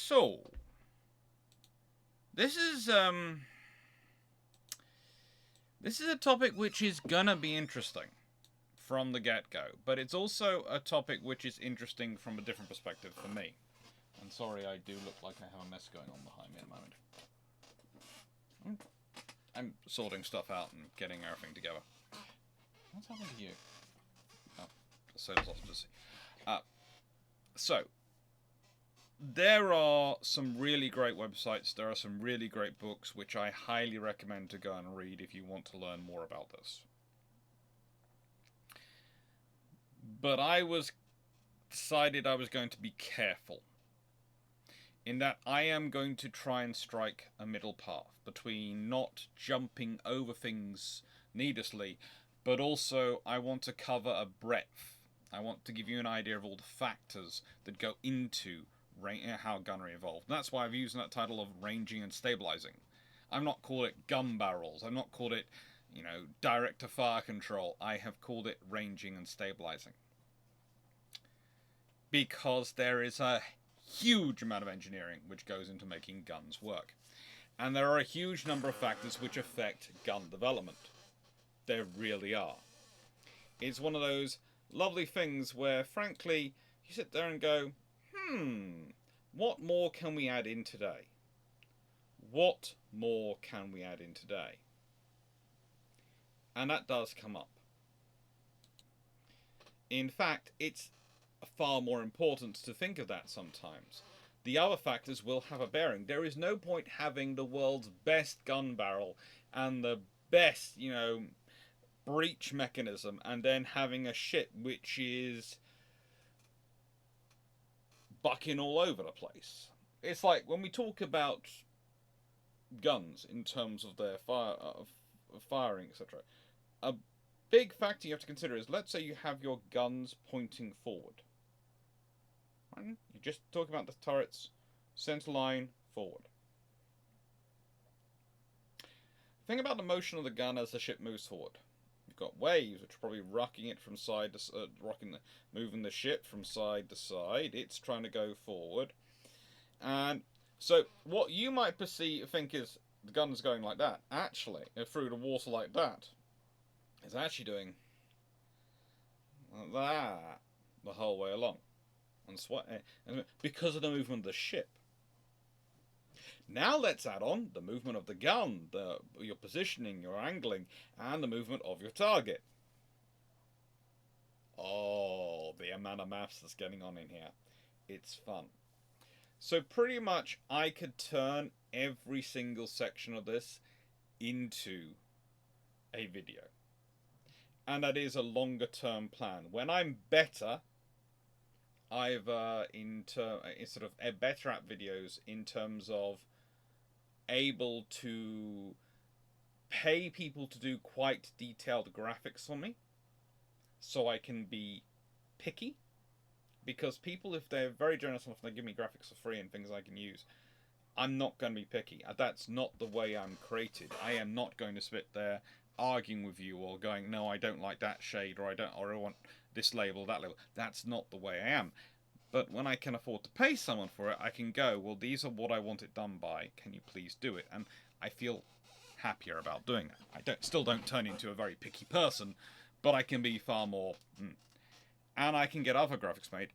So, this is a topic which is gonna be interesting from the get-go, but it's also a topic which is interesting from a different perspective for me. And sorry, I do look like I have a mess going on behind me at the moment. I'm sorting stuff out and getting everything together. What's happened to you? Oh, the soda sausages. So, there are some really great websites, there are some really great books, which I highly recommend to go and read if you want to learn more about this. But I decided I was going to be careful, in that I am going to try and strike a middle path between not jumping over things needlessly, but also I want to cover a breadth. I want to give you an idea of all the factors that go into how gunnery evolved. And that's why I've used that title of ranging and stabilising. I've not called it gun barrels. I've not called it, direct to fire control. I have called it ranging and stabilising. Because there is a huge amount of engineering which goes into making guns work. And there are a huge number of factors which affect gun development. There really are. It's one of those lovely things where, frankly, you sit there and go, what more can we add in today? What more can we add in today? And that does come up. In fact, it's far more important to think of that sometimes. The other factors will have a bearing. There is no point having the world's best gun barrel and the best, breech mechanism and then having a ship which is bucking all over the place. It's like when we talk about guns in terms of their firing, etc. A big factor you have to consider is, let's say you have your guns pointing forward. Right? You're just talking about the turret's center line forward. Think about the motion of the gun as the ship moves forward. You've got waves which are probably rocking it from side to moving the ship from side to side. It's trying to go forward, and so what you might think is the gun's going like that. Actually, through the water like that, it's actually doing like that the whole way along, and because of the movement of the ship. Now let's add on the movement of the gun, your positioning, your angling, and the movement of your target. Oh, the amount of maths that's getting on in here. It's fun. So pretty much I could turn every single section of this into a video. And that is a longer term plan. When I'm better, I've sort of better at videos in terms of able to pay people to do quite detailed graphics for me, so I can be picky. Because people, if they're very generous enough, they give me graphics for free and things I can use, I'm not going to be picky. That's not the way I'm created. I am not going to sit there arguing with you or going, no, I don't like that shade, or I want this label, that label. That's not the way I am. But when I can afford to pay someone for it, I can go, well, these are what I want it done by. Can you please do it? And I feel happier about doing it. I still don't turn into a very picky person, but I can be far more... And I can get other graphics made.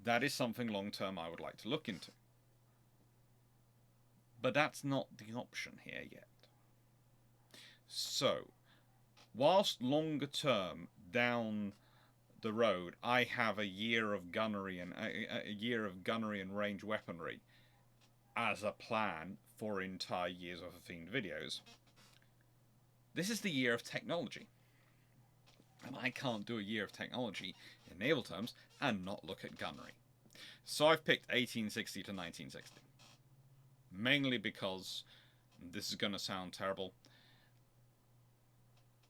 That is something long-term I would like to look into. But that's not the option here yet. So, whilst longer term down the road, I have a year of gunnery and range weaponry as a plan for entire years of themed videos. This is the year of technology, and I can't do a year of technology in naval terms and not look at gunnery. So I've picked 1860 to 1960, mainly because this is going to sound terrible.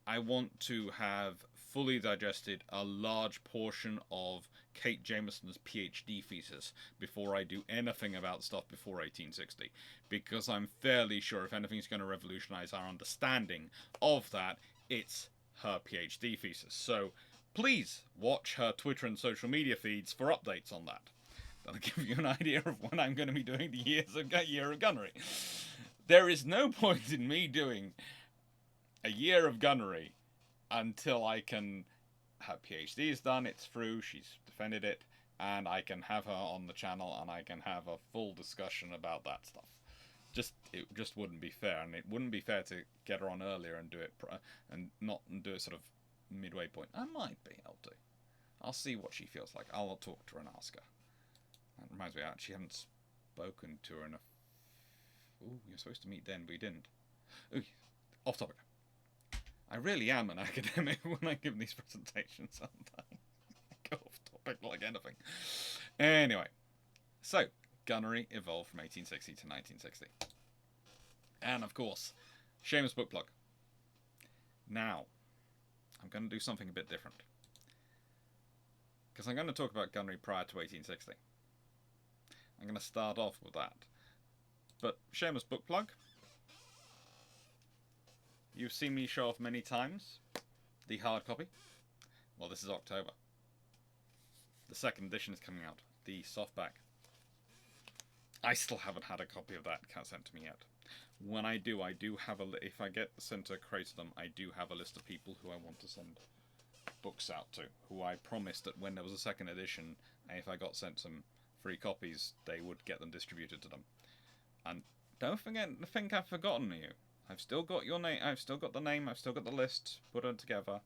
I want to have fully digested a large portion of Kate Jameson's PhD thesis before I do anything about stuff before 1860, because I'm fairly sure if anything's going to revolutionize our understanding of that, it's her PhD thesis. So please watch her Twitter and social media feeds for updates on that, That'll give you an idea of when I'm going to be doing the year of gunnery. There is no point in me doing a year of gunnery until I can have PhD's done, it's through, she's defended it, and I can have her on the channel and I can have a full discussion about that stuff. It just wouldn't be fair, and it wouldn't be fair to get her on earlier and do it and not do it sort of midway point. I might be able to. I'll see what she feels like. I'll talk to her and ask her. That reminds me, I actually haven't spoken to her in a... Ooh, you're supposed to meet then, but we didn't. Ooh, off topic. I really am an academic when I give these presentations, aren't I? I go off topic like anything. Anyway, so gunnery evolved from 1860 to 1960. And of course, shameless book plug. Now, I'm going to do something a bit different. Because I'm going to talk about gunnery prior to 1860. I'm going to start off with that. But shameless book plug. You've seen me show off many times the hard copy. Well, this is October. The second edition is coming out, the softback. I still haven't had a copy of that sent to me yet. When I do have if I get sent a crate of them, I do have a list of people who I want to send books out to, who I promised that when there was a second edition, if I got sent some free copies, they would get them distributed to them. And don't think I've forgotten you. I've still got your name, I've still got the name, I've still got the list, put them together.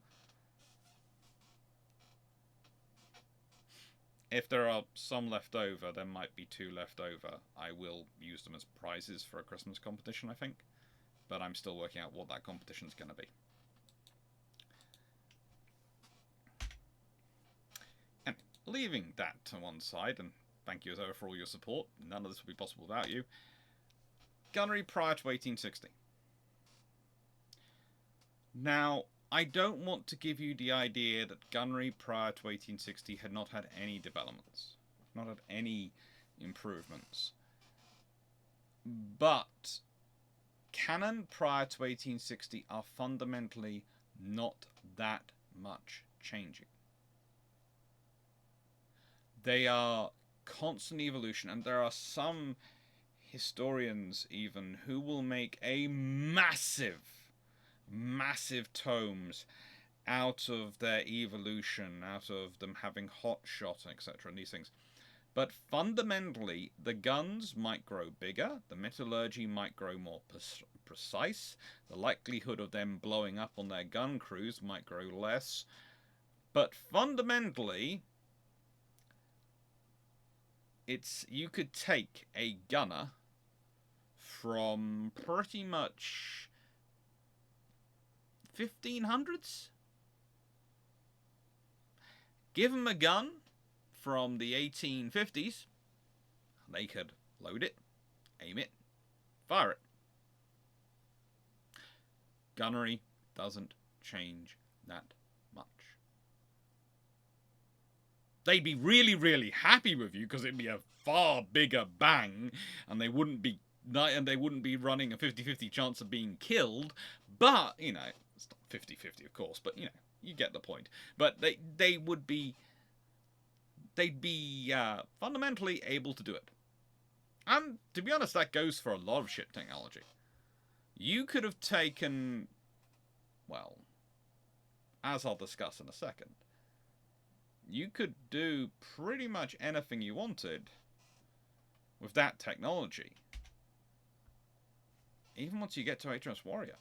If there are some left over, there might be 2 left over. I will use them as prizes for a Christmas competition, I think. But I'm still working out what that competition is going to be. And leaving that to one side, and thank you as ever for all your support, none of this would be possible without you. Gunnery prior to 1860. Now, I don't want to give you the idea that gunnery prior to 1860 had not had any developments, not had any improvements. But cannon prior to 1860 are fundamentally not that much changing. They are constant evolution, and there are some historians even who will make a massive tomes out of their evolution, out of them having hot shot, etc., and these things. But fundamentally, the guns might grow bigger, the metallurgy might grow more precise, the likelihood of them blowing up on their gun crews might grow less. But fundamentally, you could take a gunner from pretty much 1500s. Give them a gun from the 1850s. They could load it, aim it, fire it. Gunnery doesn't change that much. They'd be really, really happy with you because it'd be a far bigger bang, and they wouldn't be running a 50-50 chance of being killed. But, you know, it's not 50-50, of course, but, you know, you get the point. But they'd be fundamentally able to do it. And, to be honest, that goes for a lot of ship technology. You could have taken, well, as I'll discuss in a second, you could do pretty much anything you wanted with that technology. Even once you get to HMS Warrior.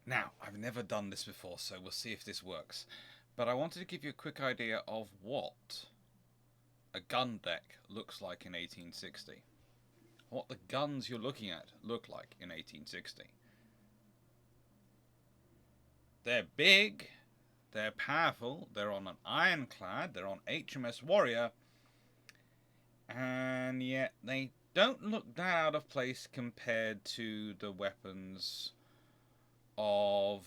Now, I've never done this before, so we'll see if this works. But I wanted to give you a quick idea of what a gun deck looks like in 1860. What the guns you're looking at look like in 1860. They're big, they're powerful, they're on an ironclad, they're on HMS Warrior, and yet they don't look that out of place compared to the weapons of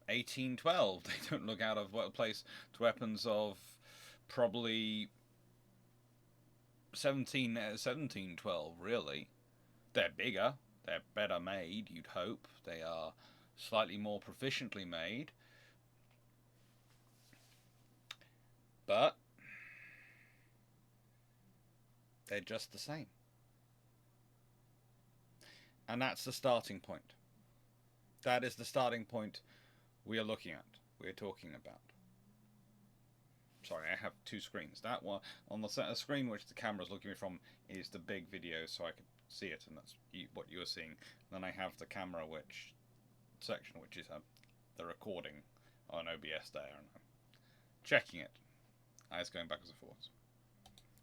1812. They don't look out of place to weapons of probably 1712, really. They're bigger, they're better made, you'd hope. They are slightly more proficiently made. But they're just the same. And that's the starting point. That is the starting point we are looking at, we're talking about. Sorry, I have two screens. That one, on the screen which the camera's looking from, is the big video so I could see it, and that's what you're seeing. Then I have the camera section, which is the recording on OBS there, and I'm checking it as going backwards and forwards.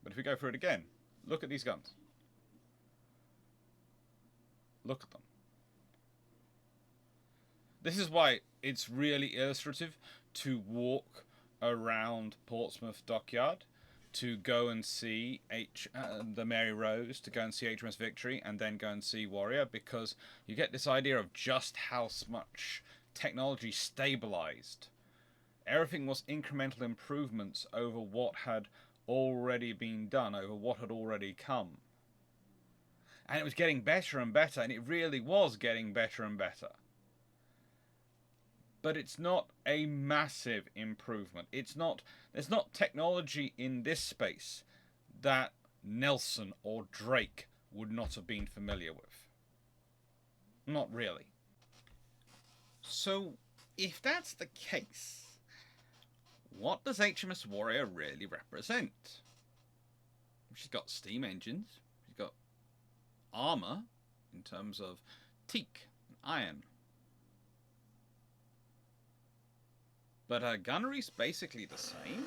But if we go through it again, look at these guns. Look at them. This is why it's really illustrative to walk around Portsmouth Dockyard, to go and see the Mary Rose, to go and see HMS Victory, and then go and see Warrior, because you get this idea of just how much technology stabilized. Everything was incremental improvements over what had already been done, over what had already come. And it was getting better and better, and it really was getting better and better. But it's not a massive improvement. There's not technology in this space that Nelson or Drake would not have been familiar with. Not really. So, if that's the case, what does HMS Warrior really represent? She's got steam engines, she's got armour in terms of teak and iron. But her gunnery's basically the same.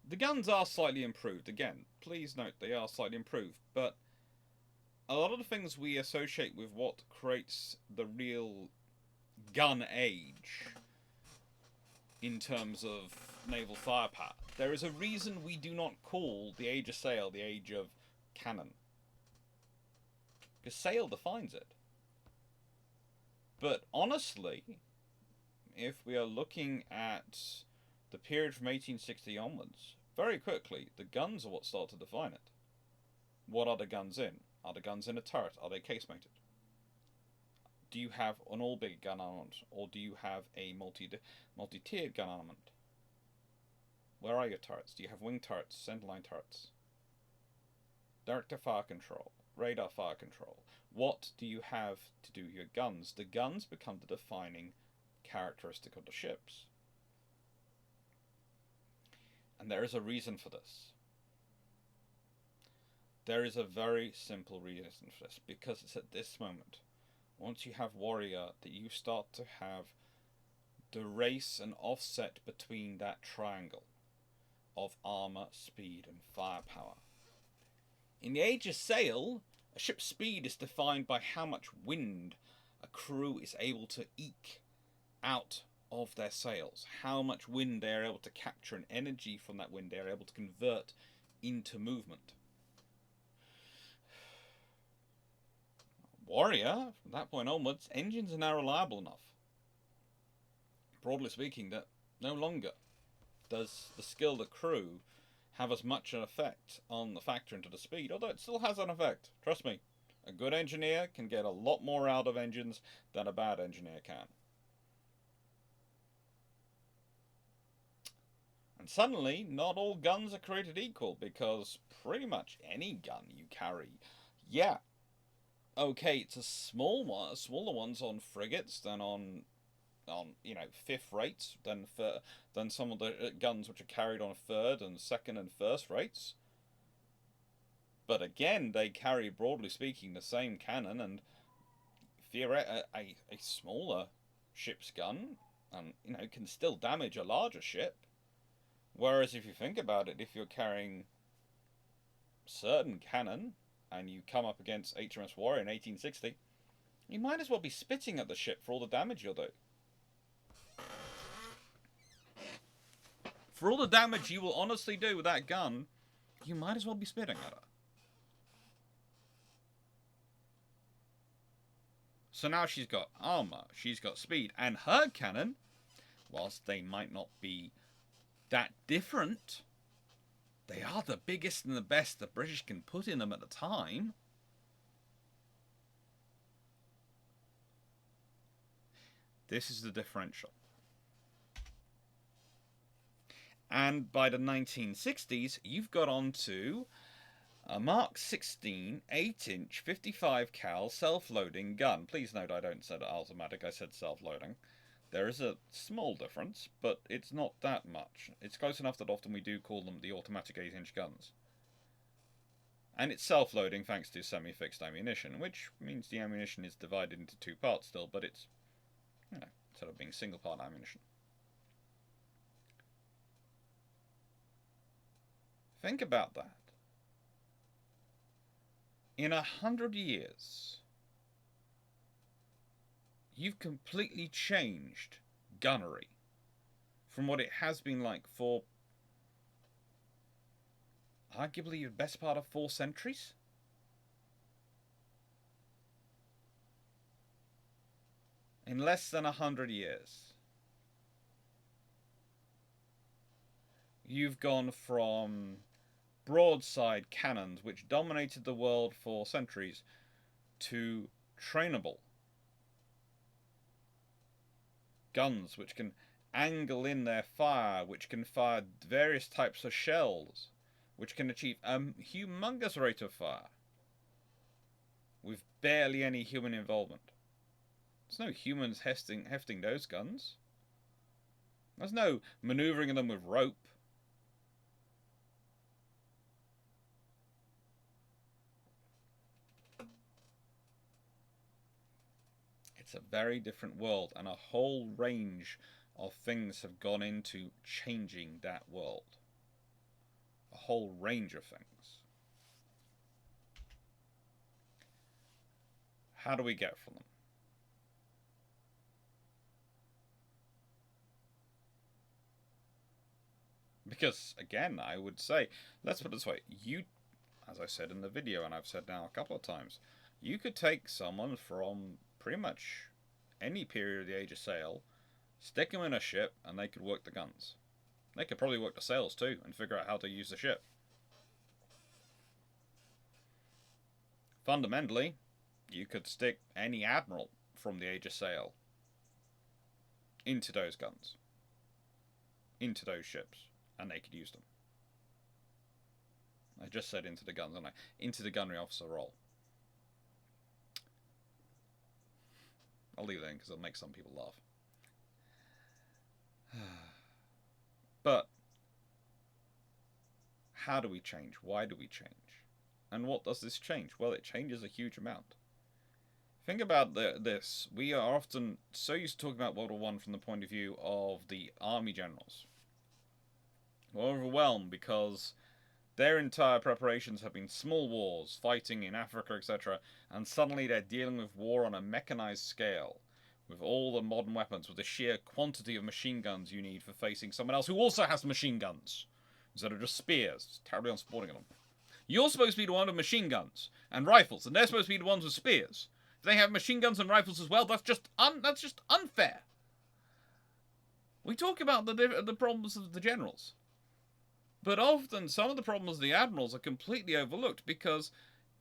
The guns are slightly improved. Again, please note they are slightly improved. But a lot of the things we associate with what creates the real gun age in terms of naval firepower, there is a reason we do not call the age of sail the age of cannon. Because sail defines it. But honestly, if we are looking at the period from 1860 onwards, very quickly, the guns are what start to define it. What are the guns in? Are the guns in a turret? Are they casemated? Do you have an all-big gun armament, or do you have a multi-tiered gun armament? Where are your turrets? Do you have wing turrets, centerline turrets? Director fire control, radar fire control. What do you have to do with your guns? The guns become the defining characteristic of the ships. And there is a reason for this. There is a very simple reason for this, because it's at this moment, once you have Warrior, that you start to have the race and offset between that triangle of armour, speed and firepower. In the age of sail, a ship's speed is defined by how much wind a crew is able to eke out of their sails, how much wind they are able to capture, and energy from that wind they are able to convert into movement. Warrior, from that point onwards, engines are now reliable enough, broadly speaking, that no longer does the skill of the crew have as much an effect on the factor into the speed, although it still has an effect. Trust me, a good engineer can get a lot more out of engines than a bad engineer can. And suddenly, not all guns are created equal, because pretty much any gun you carry, yeah, okay, it's a small one, smaller ones on frigates than on fifth rates, than some of the guns which are carried on third and second and first rates. But again, they carry, broadly speaking, the same cannon, and a smaller ship's gun, can still damage a larger ship. Whereas if you think about it, if you're carrying certain cannon and you come up against HMS Warrior in 1860, you might as well be spitting at the ship for all the damage you'll do. For all the damage you will honestly do with that gun, you might as well be spitting at her. So now she's got armor, she's got speed, and her cannon, whilst they might not be that different, they are the biggest and the best the British can put in them at the time. This is the differential. And by the 1960s, you've got onto a Mark 16 8-inch 55 cal self-loading gun. Please note I don't said automatic, I said self-loading. There is a small difference, but it's not that much. It's close enough that often we do call them the automatic 8-inch guns. And it's self-loading thanks to semi-fixed ammunition, which means the ammunition is divided into two parts still, but it's, instead of being single-part ammunition. Think about that. In 100 years, you've completely changed gunnery from what it has been like for arguably the best part of 4 centuries. In less than 100 years, you've gone from broadside cannons, which dominated the world for centuries, to trainable guns which can angle in their fire, which can fire various types of shells, which can achieve a humongous rate of fire with barely any human involvement. There's no humans hefting those guns. There's no maneuvering them with rope. It's a very different world, and a whole range of things have gone into changing that world. A whole range of things. How do we get from them? Because, again, I would say, let's put it this way, you, as I said in the video, and I've said now a couple of times, you could take someone from pretty much any period of the Age of Sail, stick them in a ship, and they could work the guns. They could probably work the sails too, and figure out how to use the ship. Fundamentally, you could stick any admiral from the Age of Sail into those guns, into those ships, and they could use them. I just said into the guns, didn't I? Into the gunnery officer role. I'll leave that in because it'll make some people laugh. But how do we change? Why do we change? And what does this change? Well, it changes a huge amount. Think about this. We are often so used to talking about World War I from the point of view of the army generals. We're overwhelmed because their entire preparations have been small wars, fighting in Africa, etc. And suddenly they're dealing with war on a mechanized scale, with all the modern weapons, with the sheer quantity of machine guns you need for facing someone else who also has machine guns, instead of just spears. It's terribly unsporting of them. You're supposed to be the one with machine guns and rifles, and they're supposed to be the ones with spears. If they have machine guns and rifles as well, that's just unfair. We talk about the problems of the generals. But often, some of the problems of the admirals are completely overlooked, because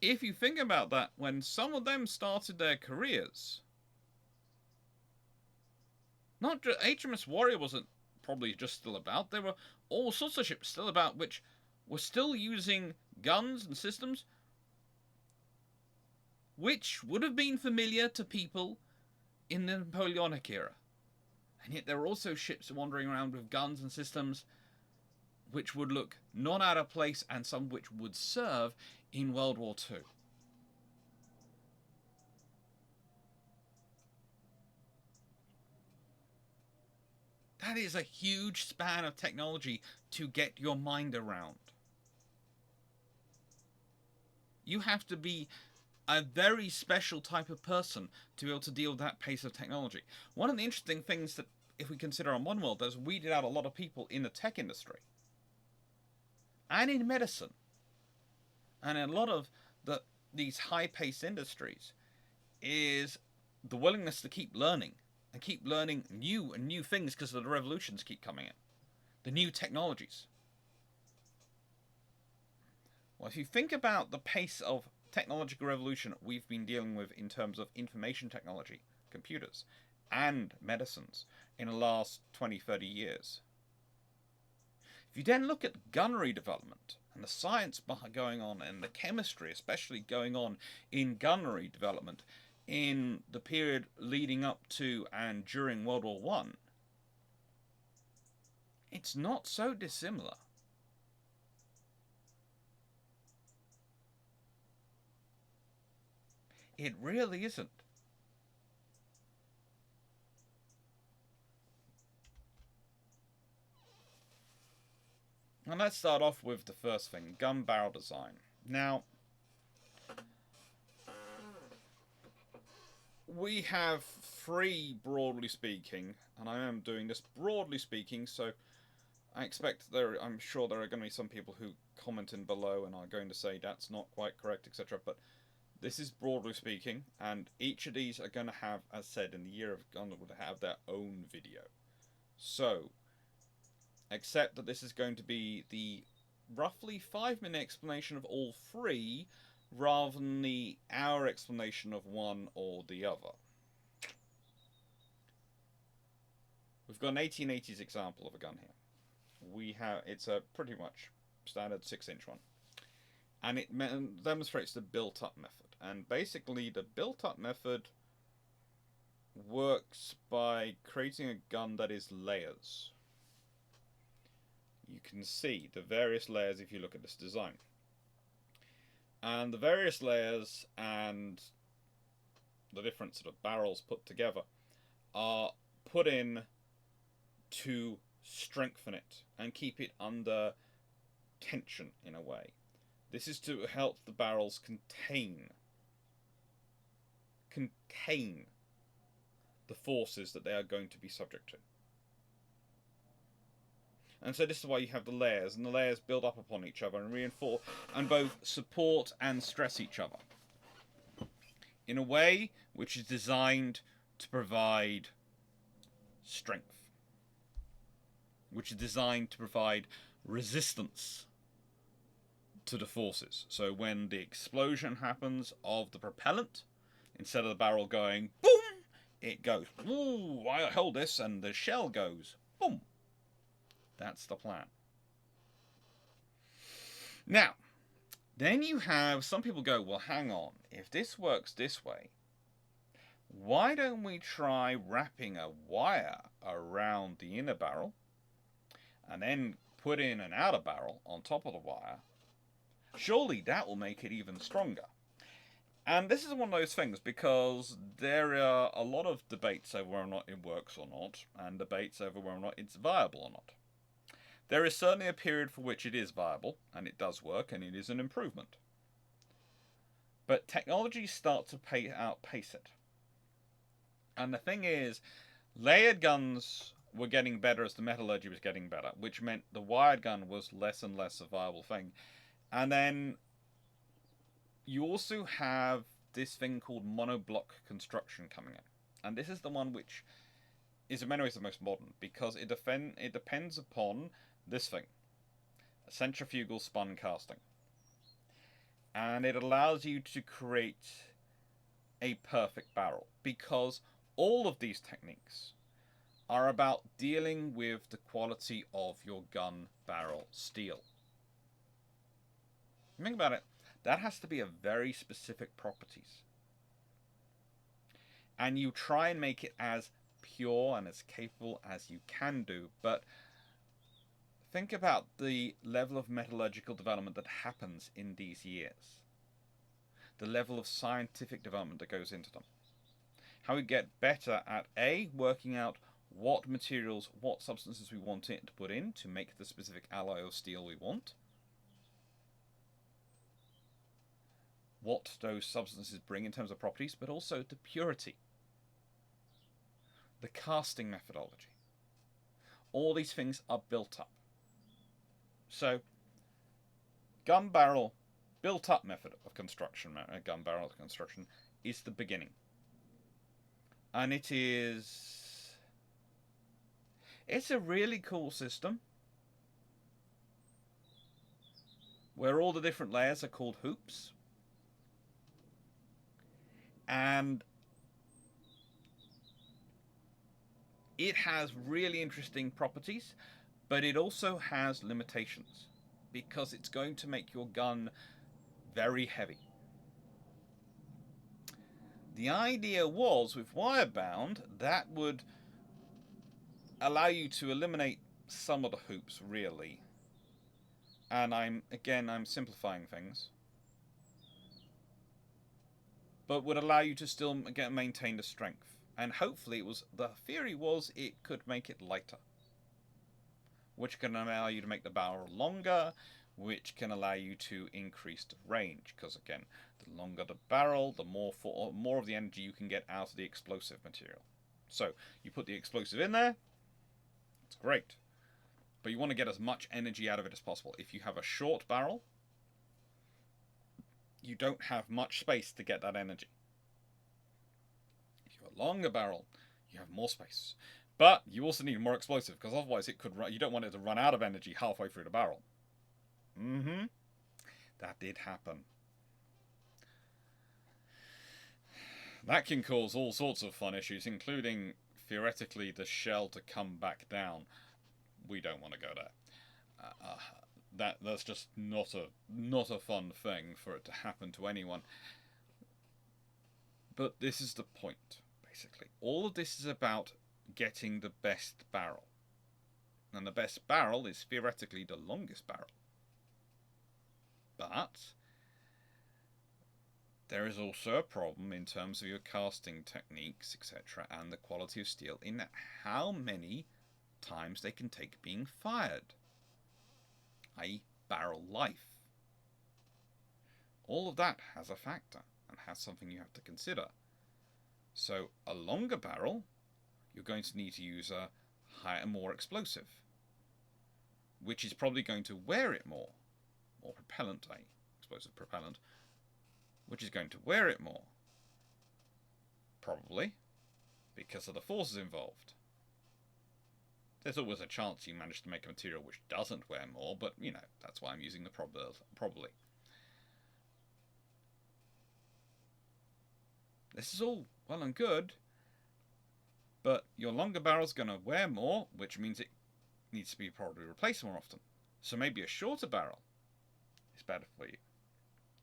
if you think about that, when some of them started their careers, not just HMS Warrior wasn't probably just still about. There were all sorts of ships still about which were still using guns and systems which would have been familiar to people in the Napoleonic era. And yet there were also ships wandering around with guns and systems which would look not out of place, and some which would serve in World War II. That is a huge span of technology to get your mind around. You have to be a very special type of person to be able to deal with that pace of technology. One of the interesting things that, if we consider our modern world, is weeded out a lot of people in the tech industry and in medicine, and in a lot of these high-paced industries, is the willingness to keep learning and keep learning new things, because the revolutions keep coming in, the new technologies. Well, if you think about the pace of technological revolution we've been dealing with in terms of information technology, computers, and medicines in the last 20, 30 years. If you then look at gunnery development and the science going on and the chemistry especially going on in gunnery development in the period leading up to and during World War One, it's not so dissimilar. It really isn't. And let's start off with the first thing, gun barrel design. Now, we have three, broadly speaking, and I am doing this broadly speaking, so I'm sure there are going to be some people who comment in below and are going to say that's not quite correct, etc. But this is broadly speaking, and each of these are going to have, as said, in the year of gun, would have their own video. So, except that this is going to be the roughly 5-minute explanation of all three, rather than the hour explanation of one or the other. We've got an 1880s example of a gun here. It's a pretty much standard 6-inch one, and it demonstrates the built-up method. And basically, the built-up method works by creating a gun that is layers. You can see the various layers if you look at this design. And the various layers and the different sort of barrels put together are put in to strengthen it and keep it under tension in a way. This is to help the barrels contain the forces that they are going to be subject to. And so this is why you have the layers, and the layers build up upon each other and reinforce and both support and stress each other in a way which is designed to provide strength, which is designed to provide resistance to the forces. So when the explosion happens of the propellant, instead of the barrel going boom, it goes, ooh, I hold this, and the shell goes boom. That's the plan. Now, then you have some people go, well, hang on, if this works this way, why don't we try wrapping a wire around the inner barrel and then put in an outer barrel on top of the wire? Surely that will make it even stronger. And this is one of those things, because there are a lot of debates over whether or not it works or not, and debates over whether or not it's viable or not. There is certainly a period for which it is viable, and it does work, and it is an improvement. But technologies start to outpace it. And the thing is, layered guns were getting better as the metallurgy was getting better, which meant the wired gun was less and less a viable thing. And then you also have this thing called monoblock construction coming in. And this is the one which is in many ways the most modern, because it depends upon this thing, a centrifugal spun casting. And it allows you to create a perfect barrel, because all of these techniques are about dealing with the quality of your gun barrel steel. Think about it, that has to be a very specific properties. And you try and make it as pure and as capable as you can do, but think about the level of metallurgical development that happens in these years. The level of scientific development that goes into them. How we get better at working out what materials, what substances we want it to put in to make the specific alloy of steel we want. What those substances bring in terms of properties, but also the purity. The casting methodology. All these things are built up. So, gun barrel built up method of construction, gun barrel construction, is the beginning. And it's a really cool system where all the different layers are called hoops. And it has really interesting properties, But it also has limitations, because it's going to make your gun very heavy. The idea was, with wire-bound, that would allow you to eliminate some of the hoops, really. And I'm simplifying things. But would allow you to still maintain the strength. And hopefully the theory was it could make it lighter, which can allow you to make the barrel longer, which can allow you to increase the range. Because again, the longer the barrel, the more of the energy you can get out of the explosive material. So you put the explosive in there, it's great. But you want to get as much energy out of it as possible. If you have a short barrel, you don't have much space to get that energy. If you have a longer barrel, you have more space. But you also need more explosive, because otherwise you don't want it to run out of energy halfway through the barrel. That did happen. That can cause all sorts of fun issues, including, theoretically, the shell to come back down. We don't want to go there. That's just not a fun thing for it to happen to anyone. But this is the point, basically. All of this is about getting the best barrel. And the best barrel is theoretically the longest barrel. But there is also a problem in terms of your casting techniques, etc., and the quality of steel, in how many times they can take being fired, i.e. barrel life. All of that has a factor and has something you have to consider. So a longer barrel, you're going to need to use a more explosive, which is probably going to wear it more propellant, explosive propellant, which is going to wear it more, probably because of the forces involved. There's always a chance you manage to make a material which doesn't wear more, but, that's why I'm using the probably. This is all well and good, but your longer barrel's going to wear more, which means it needs to be probably replaced more often. So maybe a shorter barrel is better for you.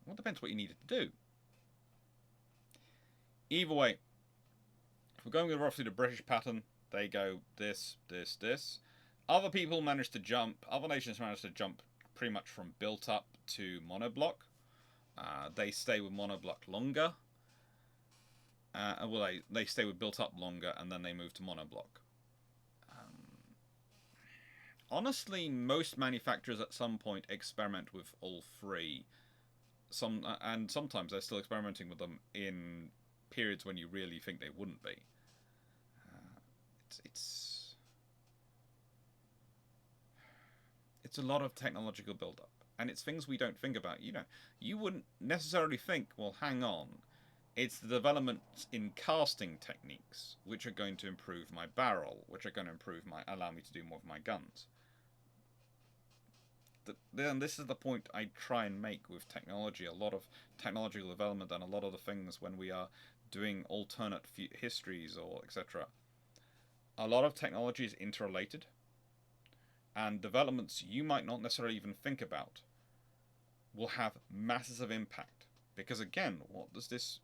Well, it depends what you need it to do. Either way, if we're going with roughly the British pattern, they go this, this, this. Other nations manage to jump pretty much from built up to monoblock. They stay with monoblock longer. They stay with built up longer, and then they move to monoblock. Honestly, most manufacturers at some point experiment with all three. And sometimes they're still experimenting with them in periods when you really think they wouldn't be. It's a lot of technological build-up, and it's things we don't think about. You wouldn't necessarily think, well, hang on, it's the developments in casting techniques which are going to improve my barrel, which are going to allow me to do more of my guns. Then this is the point I try and make with technology. A lot of technological development and a lot of the things when we are doing alternate histories or etc. A lot of technology is interrelated, and developments you might not necessarily even think about will have masses of impact. Because again, what does this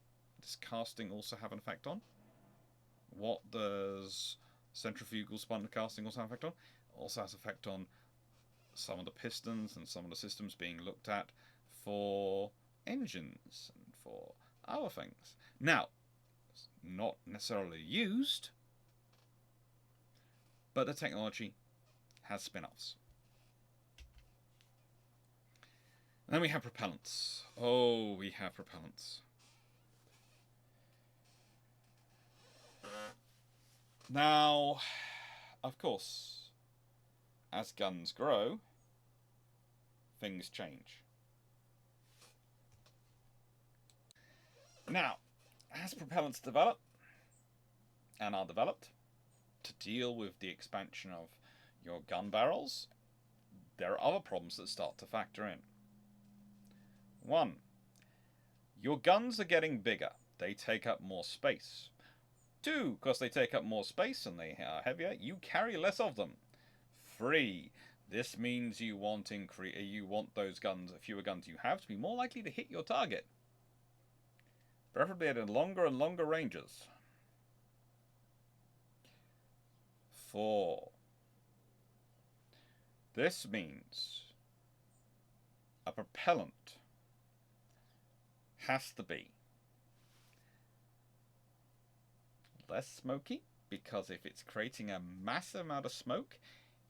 casting also have an effect on? What does centrifugal spun casting also have an effect on? It also has an effect on some of the pistons and some of the systems being looked at for engines and for other things. Now, it's not necessarily used, but the technology has spin-offs. And then we have propellants. Oh, we have propellants. Now, of course, as guns grow, things change. Now, as propellants develop and are developed to deal with the expansion of your gun barrels, there are other problems that start to factor in. 1. Your guns are getting bigger. They take up more space. 2. Because they take up more space and they are heavier, you carry less of them. free. This means you want those guns, fewer guns you have, to be more likely to hit your target, preferably at longer and longer ranges. 4. This means a propellant has to be less smoky, because if it's creating a massive amount of smoke,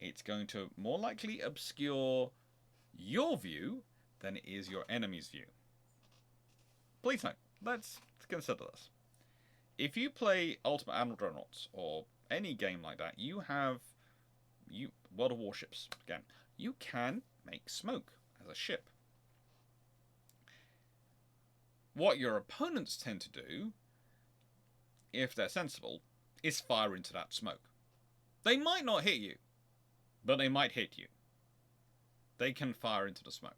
it's going to more likely obscure your view than it is your enemy's view. Please note, let's consider this. If you play Ultimate Admirals or any game like that, you have World of Warships again. You can make smoke as a ship. What your opponents tend to do, if they're sensible, is fire into that smoke. They might not hit you, but they might hit you. They can fire into the smoke.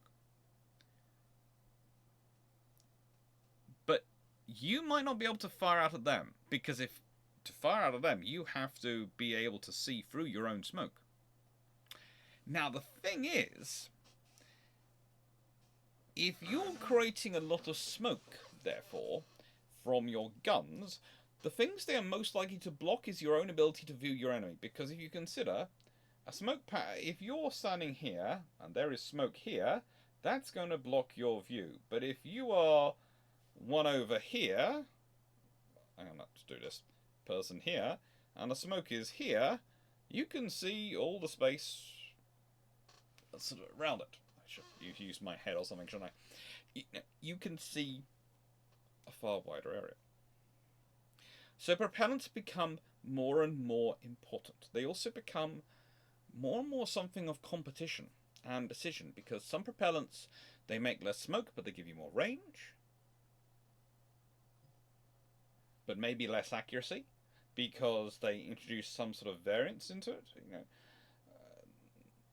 But you might not be able to fire out of them, because if to fire out of them, you have to be able to see through your own smoke. Now, the thing is, if you're creating a lot of smoke, therefore, from your guns, the things they are most likely to block is your own ability to view your enemy. Because if you consider a smoke if you're standing here and there is smoke here, that's going to block your view. But if you are one over here, I'm going to do this person here, and the smoke is here, you can see all the space sort of around it. I should use my head or something, shouldn't I? You can see a far wider area. So propellants become more and more important. They also become more and more something of competition and decision, because some propellants, they make less smoke, but they give you more range, but maybe less accuracy, because they introduce some sort of variance into it.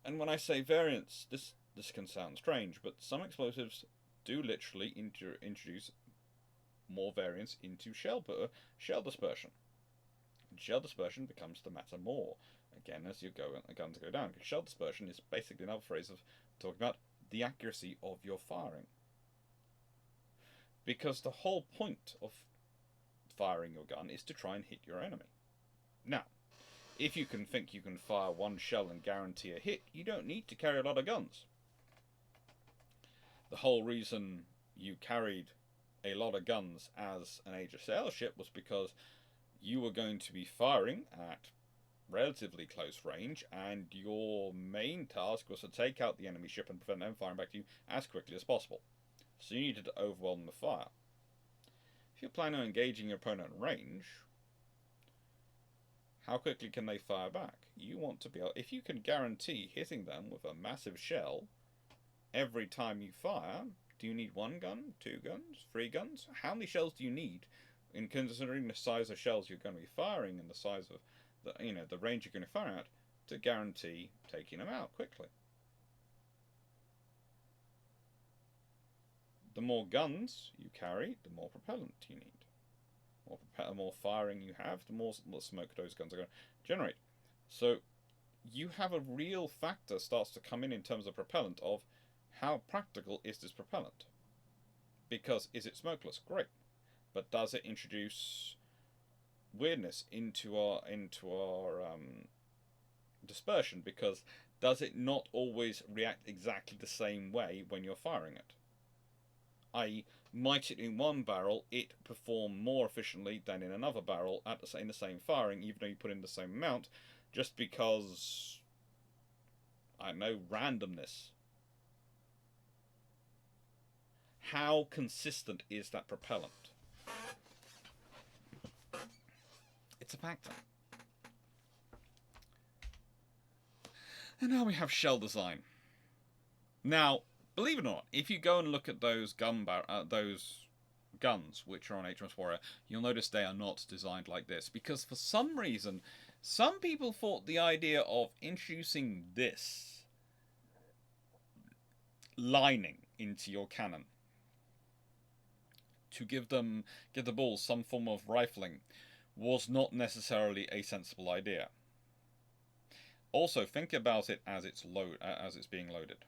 And when I say variance, this can sound strange, but some explosives do literally introduce more variance into shell dispersion. And shell dispersion becomes to matter more, again, as your guns go down. Because shell dispersion is basically another phrase of talking about the accuracy of your firing. Because the whole point of firing your gun is to try and hit your enemy. Now, if you can think you can fire one shell and guarantee a hit, you don't need to carry a lot of guns. The whole reason you carried a lot of guns as an Age of Sail ship was because you were going to be firing at relatively close range, and your main task was to take out the enemy ship and prevent them firing back to you as quickly as possible. So you needed to overwhelm the fire. If you're planning on engaging your opponent at range, how quickly can they fire back? You want to be able, if you can guarantee hitting them with a massive shell every time you fire, do you need 1 gun, 2 guns, 3 guns? How many shells do you need, in considering the size of shells you're going to be firing and the size of the range you're going to fire at, to guarantee taking them out quickly? The more guns you carry, the more propellant you need. The more firing you have, the more smoke those guns are going to generate. So you have a real factor starts to come in terms of propellant, of how practical is this propellant? Because is it smokeless? Great. But does it introduce weirdness into our dispersion? Because does it not always react exactly the same way when you're firing it? I.e., might it in one barrel it perform more efficiently than in another barrel in the same firing, even though you put in the same amount, just because, I don't know, randomness? How consistent is that propellant? It's a factor. And now we have shell design. Now, believe it or not, if you go and look at those guns which are on HMS Warrior, you'll notice they are not designed like this, because for some reason, some people thought the idea of introducing this lining into your cannon to give the balls some form of rifling was not necessarily a sensible idea. Also, think about it as it's being loaded.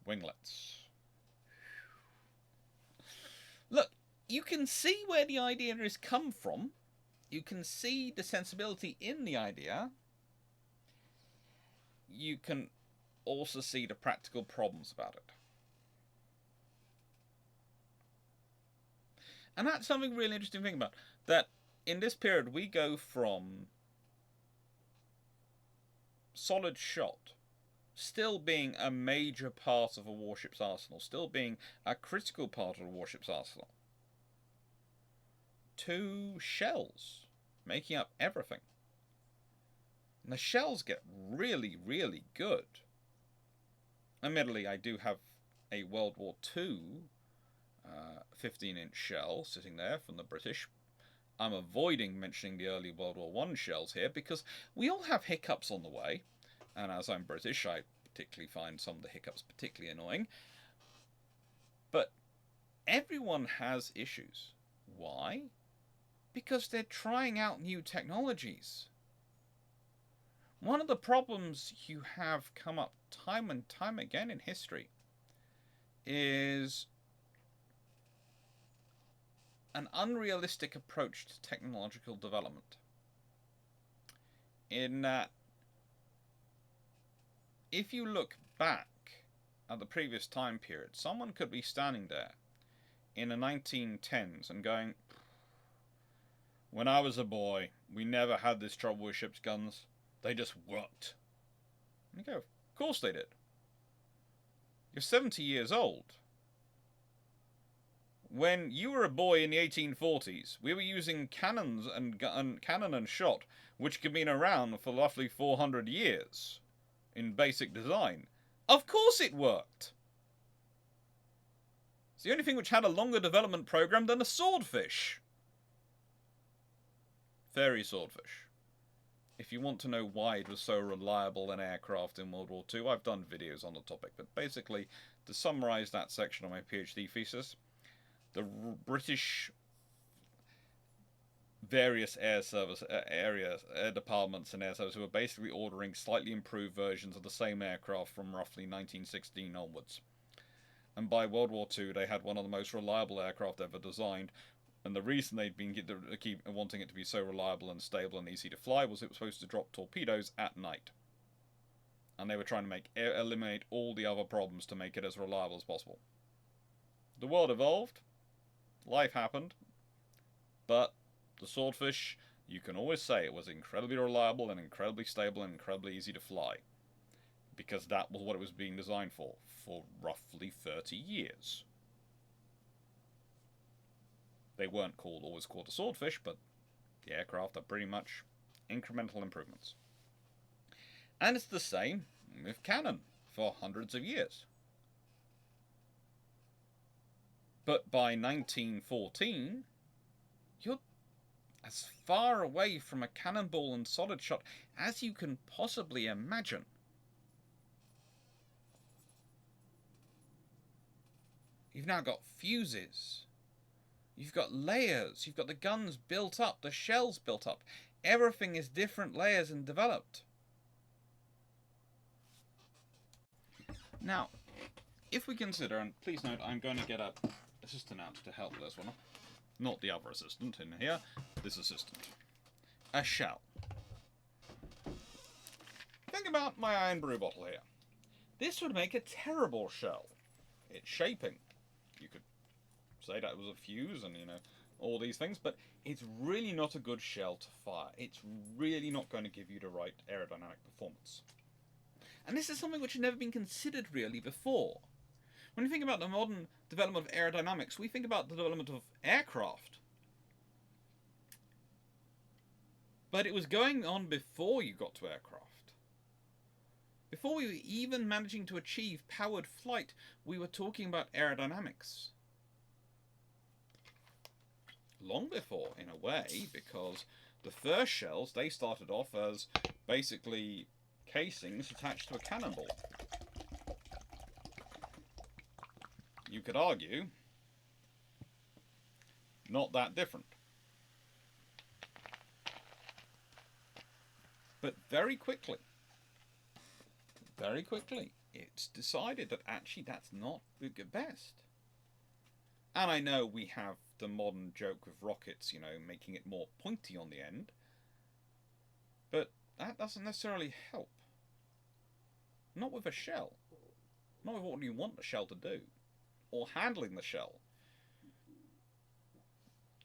Winglets. Look, you can see where the idea has come from. You can see the sensibility in the idea. You can also see the practical problems about it. And that's something really interesting to think about. That in this period we go from solid shot still being a major part of a warship's arsenal, still being a critical part of a warship's arsenal, to shells making up everything. And the shells get really, really good. Admittedly, I do have a World War II 15-inch shell sitting there from the British. I'm avoiding mentioning the early World War I shells here because we all have hiccups on the way, and as I'm British, I particularly find some of the hiccups particularly annoying. But everyone has issues. Why? Because they're trying out new technologies. One of the problems you have come up time and time again in history is an unrealistic approach to technological development. In that, if you look back at the previous time period, someone could be standing there in the 1910s and going, when I was a boy, we never had this trouble with ship's guns. They just worked. And you go, of course they did. You're 70 years old. When you were a boy in the 1840s, we were using cannons and cannon and shot, which had been around for roughly 400 years in basic design. Of course it worked. It's the only thing which had a longer development program than a swordfish. Fairy swordfish. If you want to know why it was so reliable an aircraft in World War II, I've done videos on the topic. But basically, to summarise that section of my PhD thesis, the British various air departments and air service were basically ordering slightly improved versions of the same aircraft from roughly 1916 onwards. And by World War II, they had one of the most reliable aircraft ever designed. And the reason they'd been keep wanting it to be so reliable and stable and easy to fly was it was supposed to drop torpedoes at night. And they were trying to eliminate all the other problems to make it as reliable as possible. The world evolved. Life happened. But the swordfish, you can always say it was incredibly reliable and incredibly stable and incredibly easy to fly. Because that was what it was being designed for roughly 30 years. They weren't always called a swordfish, but the aircraft are pretty much incremental improvements. And it's the same with cannon for hundreds of years. But by 1914, you're as far away from a cannonball and solid shot as you can possibly imagine. You've now got fuses. You've got layers. You've got the guns built up, the shells built up. Everything is different layers and developed. Now, if we consider, and please note, I'm going to get an assistant out to help this one. Not the other assistant in here. This assistant. A shell. Think about my iron brew bottle here. This would make a terrible shell. It's shaping. You could say that was a fuse and, all these things, but it's really not a good shell to fire. It's really not going to give you the right aerodynamic performance. And this is something which had never been considered really before. When you think about the modern development of aerodynamics, we think about the development of aircraft. But it was going on before you got to aircraft. Before we were even managing to achieve powered flight, we were talking about aerodynamics. Long before, in a way, because the first shells, they started off as basically casings attached to a cannonball. You could argue, not that different. But very quickly, it's decided that actually that's not the best. And I know we have the modern joke with rockets, making it more pointy on the end, but that doesn't necessarily help. Not with a shell. Not with what you want the shell to do. Or handling the shell.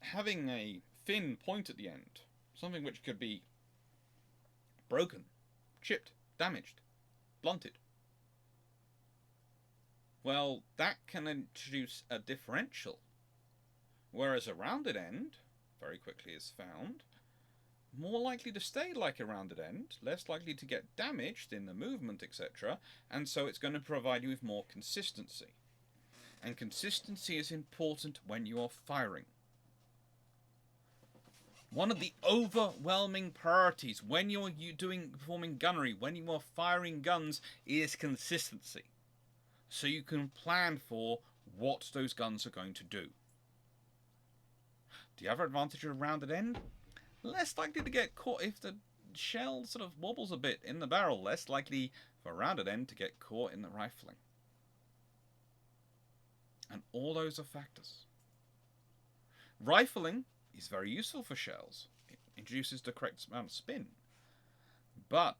Having a thin point at the end, something which could be broken, chipped, damaged, blunted. Well, that can introduce a differential. Whereas a rounded end, very quickly is found, more likely to stay like a rounded end, less likely to get damaged in the movement, etc. And so it's going to provide you with more consistency. And consistency is important when you are firing. One of the overwhelming priorities when you're performing gunnery, when you are firing guns, is consistency. So you can plan for what those guns are going to do. The other advantage of a rounded end, less likely to get caught if the shell sort of wobbles a bit in the barrel, less likely for a rounded end to get caught in the rifling. And all those are factors. Rifling is very useful for shells. It introduces the correct amount of spin. But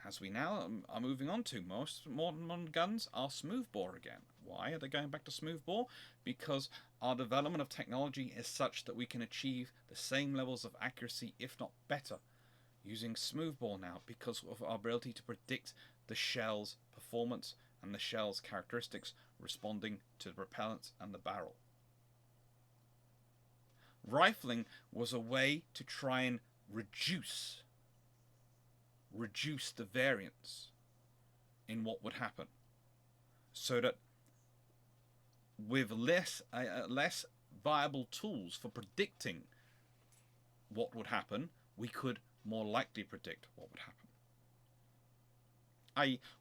as we now are moving on to, most modern guns are smoothbore again. Why are they going back to smoothbore? Because our development of technology is such that we can achieve the same levels of accuracy, if not better, using smoothbore now because of our ability to predict the shell's performance and the shell's characteristics responding to the propellants and the barrel. Rifling was a way to try and reduce the variance in what would happen, so that with less viable tools for predicting what would happen, we could more likely predict what would happen.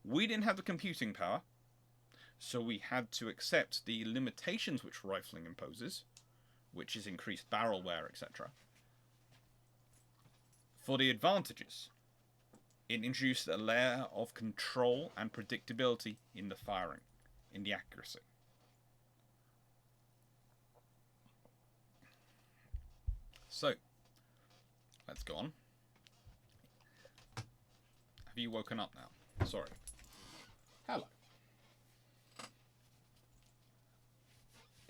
We didn't have the computing power, so we had to accept the limitations which rifling imposes, which is increased barrel wear, etc. For the advantages, it introduced a layer of control and predictability in the firing, in the accuracy. So, let's go on. Have you woken up now? Sorry. Hello.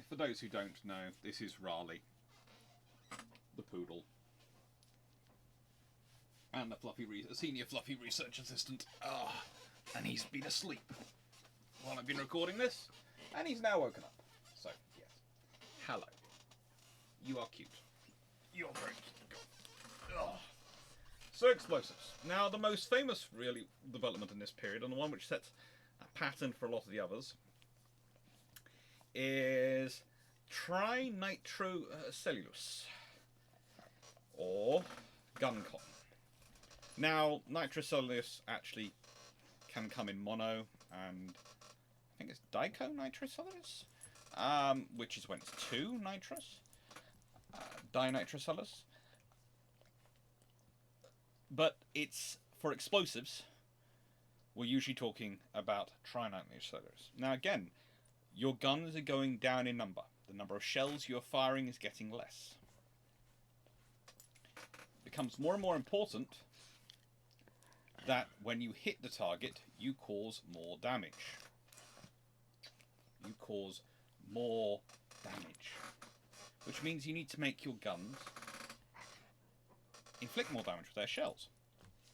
For those who don't know, this is Raleigh, the poodle, and the senior fluffy research assistant. And he's been asleep while I've been recording this, and he's now woken up. So, yes. Hello. You are cute. You're very cute. So, explosives. Now, the most famous, really, development in this period, and the one which sets a pattern for a lot of the others, is trinitrocellulose, or gun cotton. Now, nitrocellulose actually can come in mono, and I think it's diconitrocellulose, which is when it's 2 nitrous, dinitrocellulose. But it's, for explosives, we're usually talking about trinitrocellulose. Now again, your guns are going down in number. The number of shells you're firing is getting less. It becomes more and more important that when you hit the target, you cause more damage. You cause more damage. Which means you need to make your guns inflict more damage with their shells.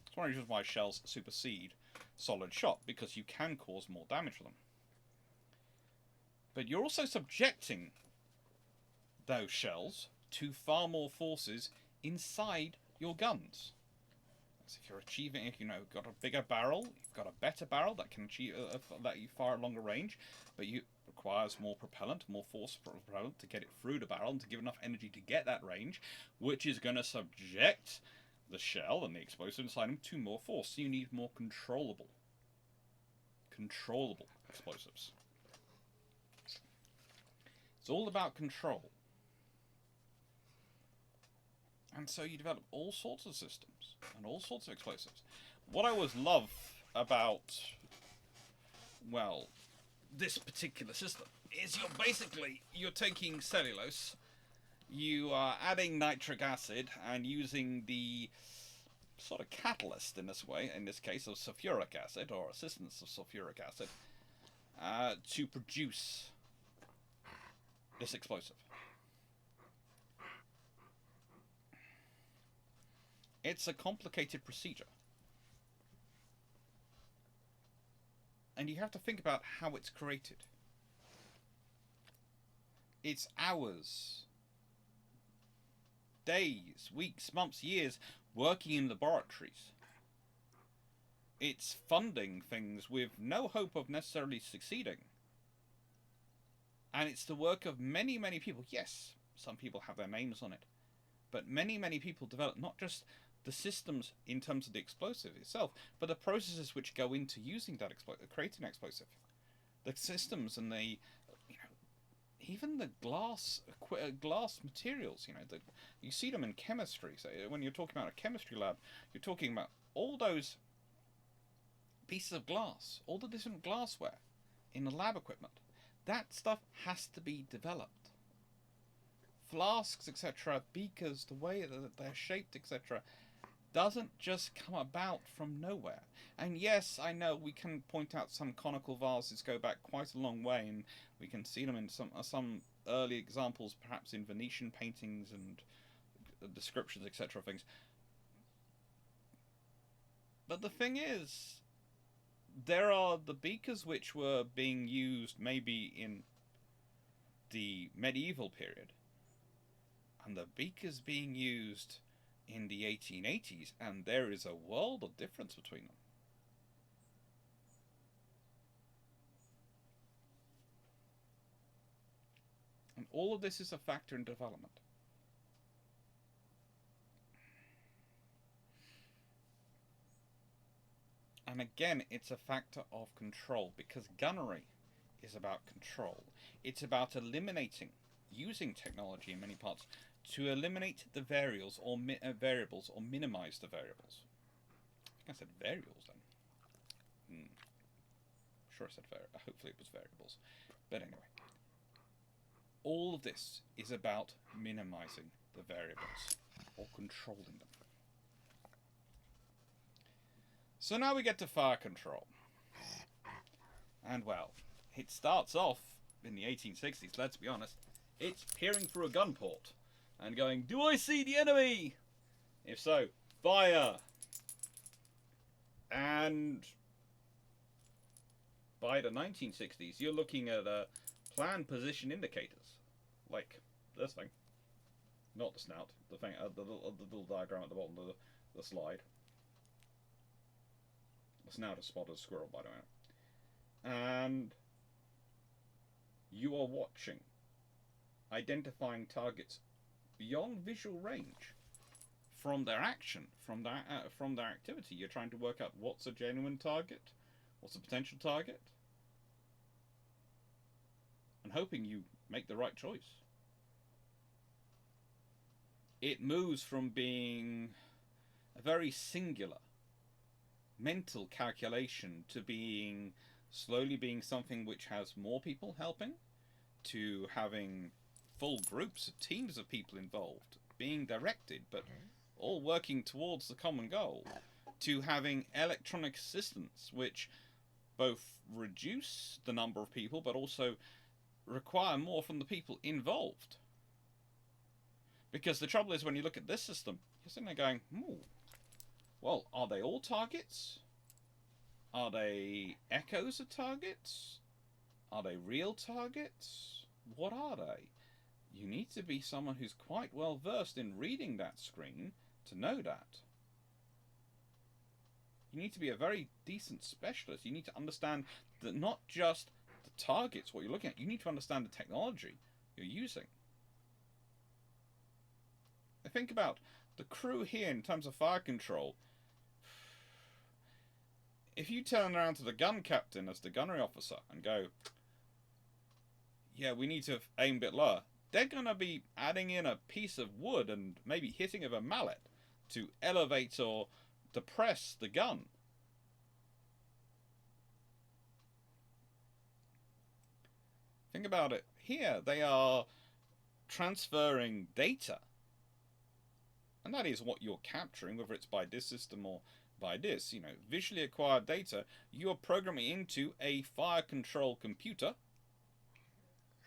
It's one of the reasons why shells supersede solid shot, because you can cause more damage with them. But you're also subjecting those shells to far more forces inside your guns. So if you're achieving, if you've got a bigger barrel, you've got a better barrel that can achieve that you fire at longer range, but it requires more propellant, more force for propellant to get it through the barrel and to give enough energy to get that range, which is going to subject the shell and the explosive inside them to more force. So you need more controllable explosives. It's all about control. And so you develop all sorts of systems and all sorts of explosives. What I always love about, well, this particular system is you're taking cellulose, you are adding nitric acid and using the sort of catalyst in this way, in this case of sulfuric acid or assistance of sulfuric acid, to produce this explosive. It's a complicated procedure. And you have to think about how it's created. It's hours, days, weeks, months, years working in laboratories. It's funding things with no hope of necessarily succeeding. And it's the work of many, many people. Yes, some people have their names on it. But many, many people develop not just the systems in terms of the explosive itself, but the processes which go into using that creating an explosive. The systems and the, even the glass materials. You see them in chemistry. So when you're talking about a chemistry lab, you're talking about all those pieces of glass, all the different glassware in the lab equipment. That stuff has to be developed. Flasks, etc., beakers, the way that they're shaped, etc., doesn't just come about from nowhere. And yes, I know we can point out some conical vases go back quite a long way, and we can see them in some early examples, perhaps in Venetian paintings and descriptions, etc., things. But the thing is, there are the beakers which were being used maybe in the medieval period, and the beakers being used in the 1880s, and there is a world of difference between them. And all of this is a factor in development. And again, it's a factor of control, because gunnery is about control. It's about eliminating, using technology in many parts, to eliminate the variables or minimize the variables. I think I said variables then. Sure I said hopefully it was variables. But anyway. All of this is about minimizing the variables or controlling them. So now we get to fire control. And well, it starts off in the 1860s, let's be honest. It's peering through a gun port and going, "Do I see the enemy? If so, fire!" And by the 1960s, you're looking at planned position indicators, like this thing, not the snout, the thing, the little diagram at the bottom of the slide. The snout is spotted as a squirrel, by the way. And you are watching, identifying targets beyond visual range from their action, from their activity. You're trying to work out what's a genuine target, what's a potential target, and hoping you make the right choice. It moves from being a very singular mental calculation to being slowly being something which has more people helping, to having full groups of teams of people involved, being directed, but all working towards the common goal, to having electronic assistance which both reduce the number of people but also require more from the people involved. Because the trouble is, when you look at this system, you're sitting there going, well, are they all targets? Are they echoes of targets? Are they real targets? What are they? You need to be someone who's quite well versed in reading that screen to know that. You need to be a very decent specialist. You need to understand that not just the targets, what you're looking at, you need to understand the technology you're using. Think about the crew here in terms of fire control. If you turn around to the gun captain as the gunnery officer and go, "Yeah, we need to aim a bit lower," they're going to be adding in a piece of wood and maybe hitting of a mallet to elevate or depress the gun. Think about it. Here, they are transferring data. And that is what you're capturing, whether it's by this system or by this. Visually acquired data, you are programming into a fire control computer,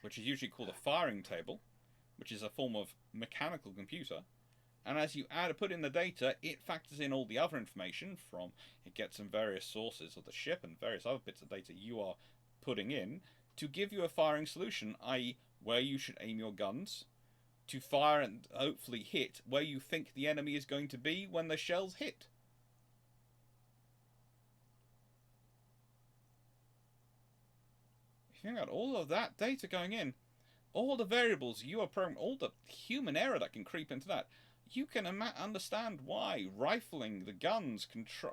which is usually called a firing table, which is a form of mechanical computer. And as you put in the data, it factors in all the other information from, it gets from various sources of the ship and various other bits of data you are putting in to give you a firing solution, i.e. where you should aim your guns, to fire and hopefully hit where you think the enemy is going to be when the shells hit. If you think about all of that data going in, all the variables you are programming, all the human error that can creep into that, you can understand why rifling the guns,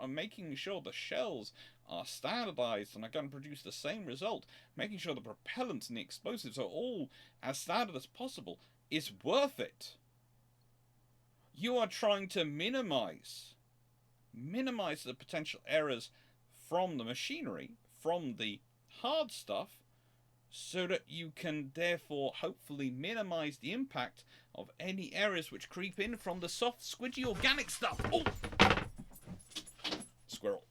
making sure the shells are standardized and are going to produce the same result, making sure the propellants and the explosives are all as standard as possible, is worth it. You are trying to minimize the potential errors from the machinery, from the hard stuff, so that you can therefore hopefully minimize the impact of any errors which creep in from the soft, squidgy, organic stuff. Oh! Squirrel.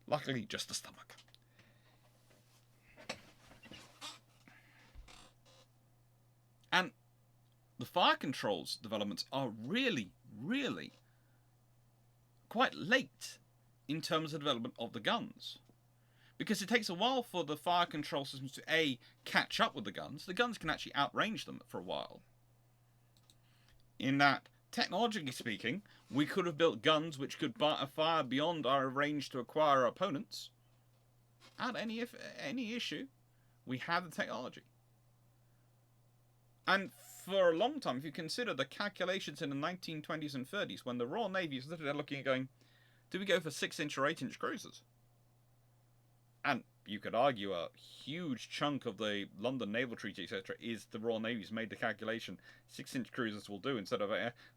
Luckily, just the stomach. And the fire controls developments are really, really quite late in terms of development of the guns. Because it takes a while for the fire control systems to A, catch up with the guns. The guns can actually outrange them for a while. In that, technologically speaking, we could have built guns which could fire beyond our range to acquire our opponents. At any issue, we have the technology. And for a long time, if you consider the calculations in the 1920s and 30s, when the Royal Navy was looking at going, do we go for 6-inch or 8-inch cruisers? And you could argue a huge chunk of the London Naval Treaty, etc., is the Royal Navy's made the calculation 6-inch cruisers will do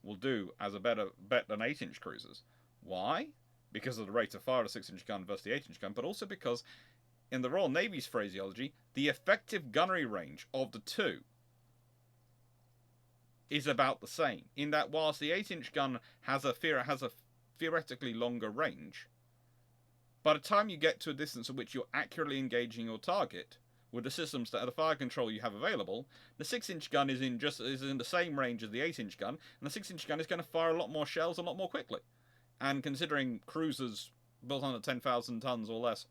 will do as a better bet than 8-inch cruisers. Why? Because of the rate of fire of the 6-inch gun versus the 8-inch gun, but also because, in the Royal Navy's phraseology, the effective gunnery range of the two is about the same. In that, whilst the 8-inch gun has a theoretically longer range, by the time you get to a distance at which you're accurately engaging your target with the systems that are the fire control you have available, the 6-inch gun is in the same range as the 8-inch gun, and the 6-inch gun is going to fire a lot more shells a lot more quickly. And considering cruisers built under 10,000 tons or less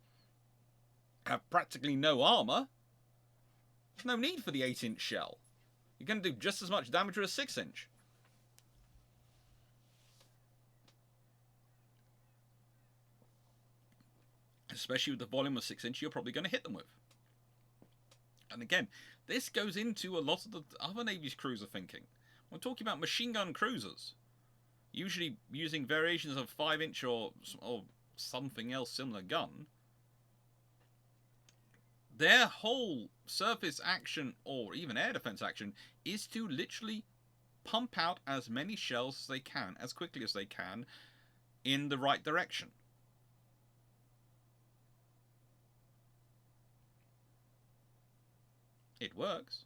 have practically no armor, there's no need for the 8-inch shell. You're going to do just as much damage with a 6-inch. Especially with the volume of 6-inch you're probably going to hit them with. And again, this goes into a lot of the other Navy's cruiser thinking. We're talking about machine gun cruisers, usually using variations of 5-inch or something else similar gun. Their whole surface action or even air defense action is to literally pump out as many shells as they can, as quickly as they can, in the right direction. It works.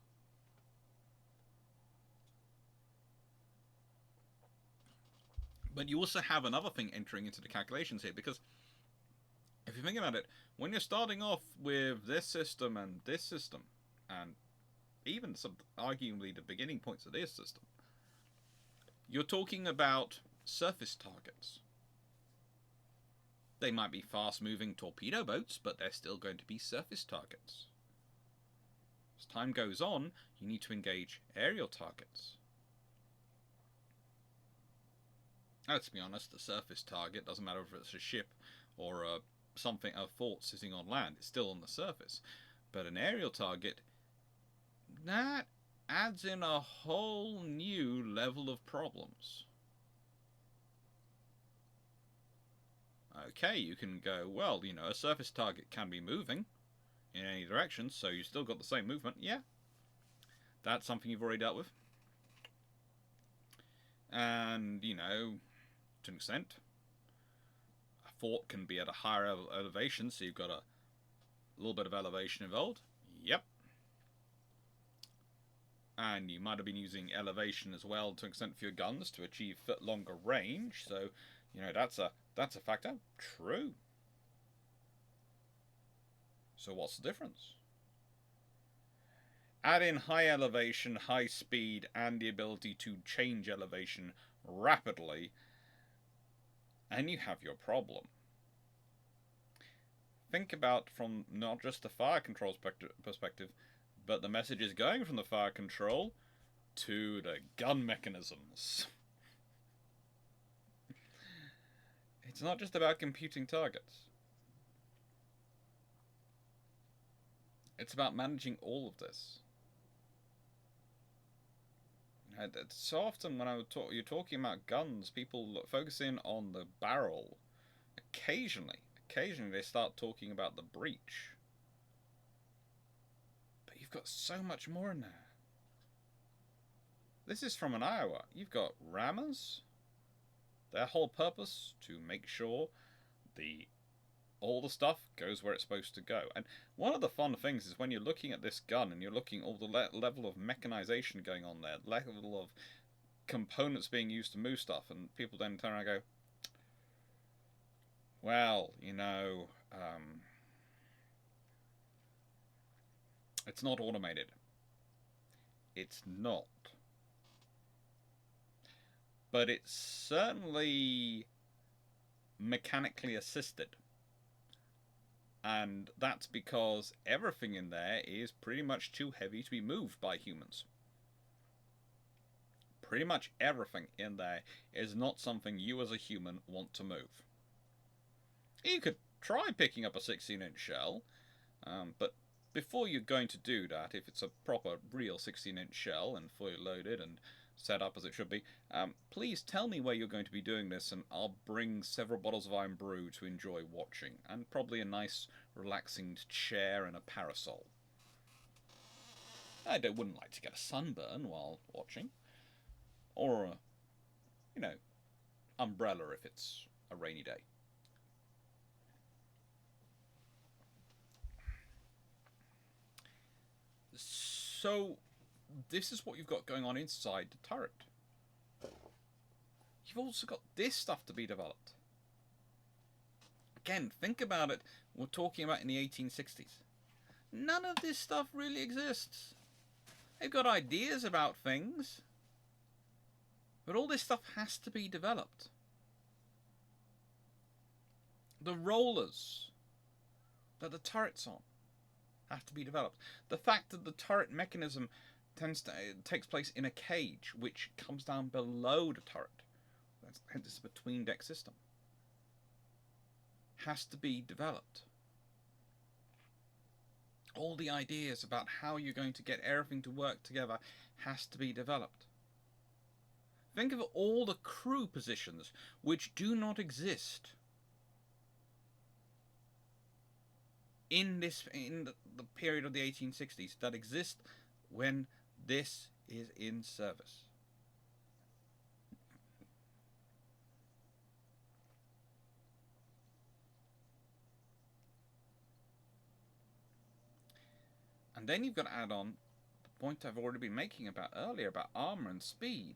But you also have another thing entering into the calculations here, because if you think about it, when you're starting off with this system, and even some arguably the beginning points of this system, you're talking about surface targets. They might be fast-moving torpedo boats, but they're still going to be surface targets. As time goes on, you need to engage aerial targets. Let's be honest, the surface target doesn't matter if it's a ship or a fort sitting on land, it's still on the surface. But an aerial target, that adds in a whole new level of problems. Okay, you can go, well, you know, a surface target can be moving in any direction, so you still got the same movement. Yeah, that's something you've already dealt with. And, you know, to an extent, a fort can be at a higher elevation, so you've got a little bit of elevation involved. Yep. And you might have been using elevation as well to an extent for your guns to achieve longer range, so, you know, that's a factor. True. So what's the difference? Add in high elevation, high speed, and the ability to change elevation rapidly, and you have your problem. Think about from not just the fire control perspective, but the message is going from the fire control to the gun mechanisms. It's not just about computing targets. It's about managing all of this. So often when you're talking about guns, people focus in on the barrel. Occasionally they start talking about the breech. But you've got so much more in there. This is from an Iowa. You've got rammers. Their whole purpose to make sure all the stuff goes where it's supposed to go. And one of the fun things is when you're looking at this gun and you're looking at all the level of mechanization going on there, level of components being used to move stuff, and people then turn around and go, well, you know, it's not automated. It's not. But it's certainly mechanically assisted. And that's because everything in there is pretty much too heavy to be moved by humans. Pretty much everything in there is not something you as a human want to move. You could try picking up a 16-inch shell, but before you're going to do that, if it's a proper, real 16-inch shell and fully loaded and set up as it should be, please tell me where you're going to be doing this, and I'll bring several bottles of Iron Brew to enjoy watching, and probably a nice relaxing chair and a parasol. I wouldn't like to get a sunburn while watching, or a, you know, umbrella if it's a rainy day. So this is what you've got going on inside the turret. You've also got this stuff to be developed. Again, think about it. We're talking about in the 1860s. None of this stuff really exists. They've got ideas about things, but all this stuff has to be developed. The rollers that the turret's on have to be developed. The fact that the turret mechanism takes place in a cage which comes down below the turret, hence a between deck system, has to be developed. All the ideas about how you're going to get everything to work together has to be developed. Think of all the crew positions which do not exist in the period of the 1860s that exist when this is in service. And then you've got to add on the point I've already been making about earlier about armor and speed.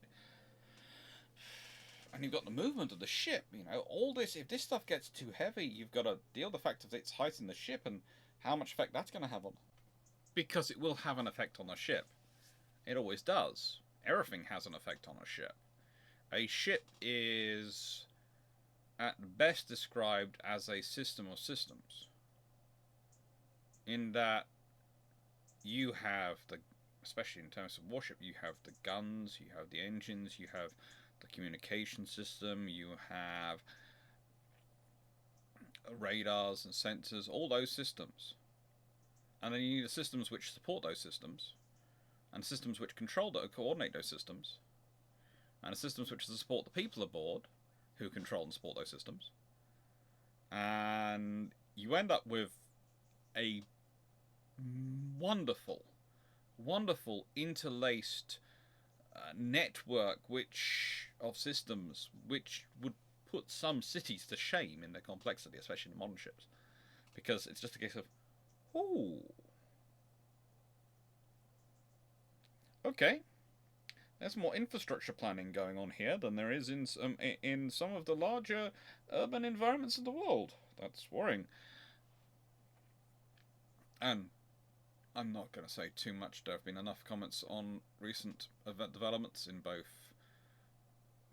And you've got the movement of the ship, you know, all this, if this stuff gets too heavy, you've got to deal with the fact of its height in the ship and how much effect that's going to have on it. Because it will have an effect on the ship. It always does. Everything has an effect on a ship. A ship is at best described as a system of systems. In that you have especially in terms of warship, you have the guns, you have the engines, you have the communication system, you have radars and sensors, all those systems. And then you need the systems which support those systems, and systems which coordinate those systems, and the systems which support the people aboard, who control and support those systems, And you end up with a wonderful, wonderful interlaced network of systems which would put some cities to shame in their complexity, especially in modern ships, because it's just a case of, oh, okay, there's more infrastructure planning going on here than there is in some of the larger urban environments of the world. That's worrying. And I'm not going to say too much. There have been enough comments on recent event developments in both,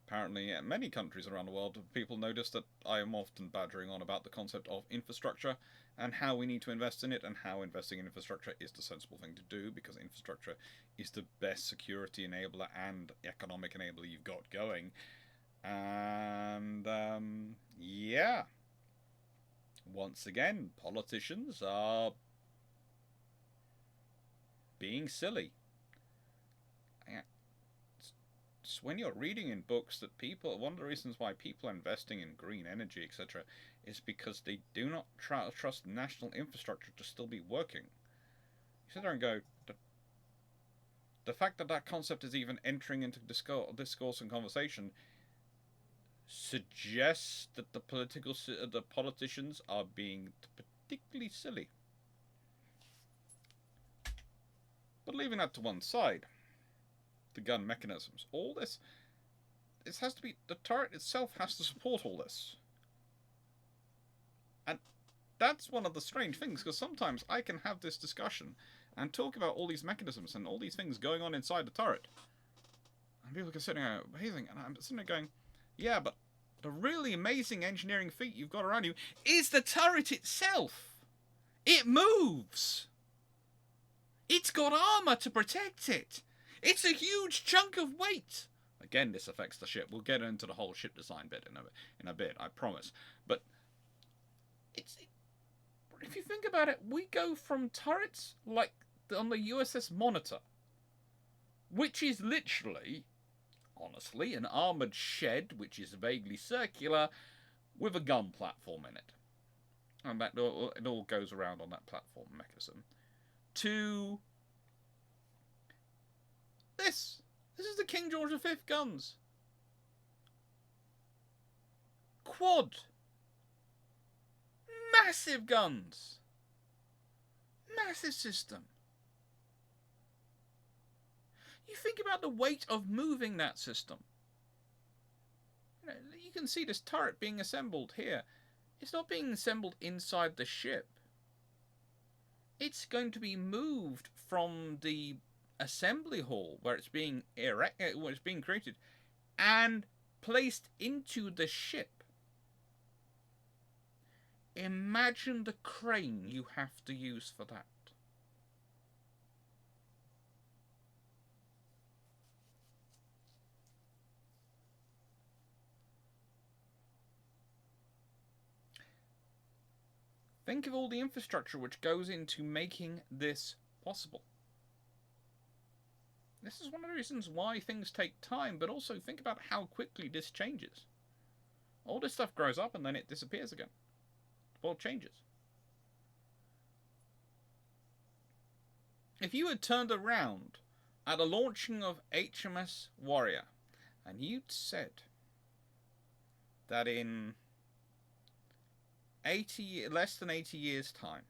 apparently, many countries around the world. People notice that I am often badgering on about the concept of infrastructure and how we need to invest in it, and how investing in infrastructure is the sensible thing to do, because infrastructure is the best security enabler and economic enabler you've got going. And yeah, once again, politicians are being silly. It's when you're reading in books that people, one of the reasons why people are investing in green energy, etc., is because they do not trust national infrastructure to still be working. You sit there and go, the fact that that concept is even entering into discourse and conversation suggests that the politicians are being particularly silly. But leaving that to one side, the gun mechanisms, all this has to be, the turret itself has to support all this. And that's one of the strange things, because sometimes I can have this discussion and talk about all these mechanisms and all these things going on inside the turret, and people are sitting there amazing, and I'm sitting there going, yeah, but the really amazing engineering feat you've got around you is the turret itself. It moves. It's got armor to protect it. It's a huge chunk of weight. Again, this affects the ship. We'll get into the whole ship design bit in a bit, I promise. But if you think about it, we go from turrets like on the USS Monitor, which is literally, honestly, an armoured shed which is vaguely circular with a gun platform in it. And it all goes around on that platform mechanism. To this. This is the King George V guns. Quad. Massive guns. Massive system. You think about the weight of moving that system. You can see this turret being assembled here. It's not being assembled inside the ship. It's going to be moved from the assembly hall where it's being created, and placed into the ship. Imagine the crane you have to use for that. Think of all the infrastructure which goes into making this possible. This is one of the reasons why things take time, but also think about how quickly this changes. All this stuff grows up and then it disappears again. The world changes. If you had turned around at the launching of HMS Warrior and you'd said that in less than 80 years' time,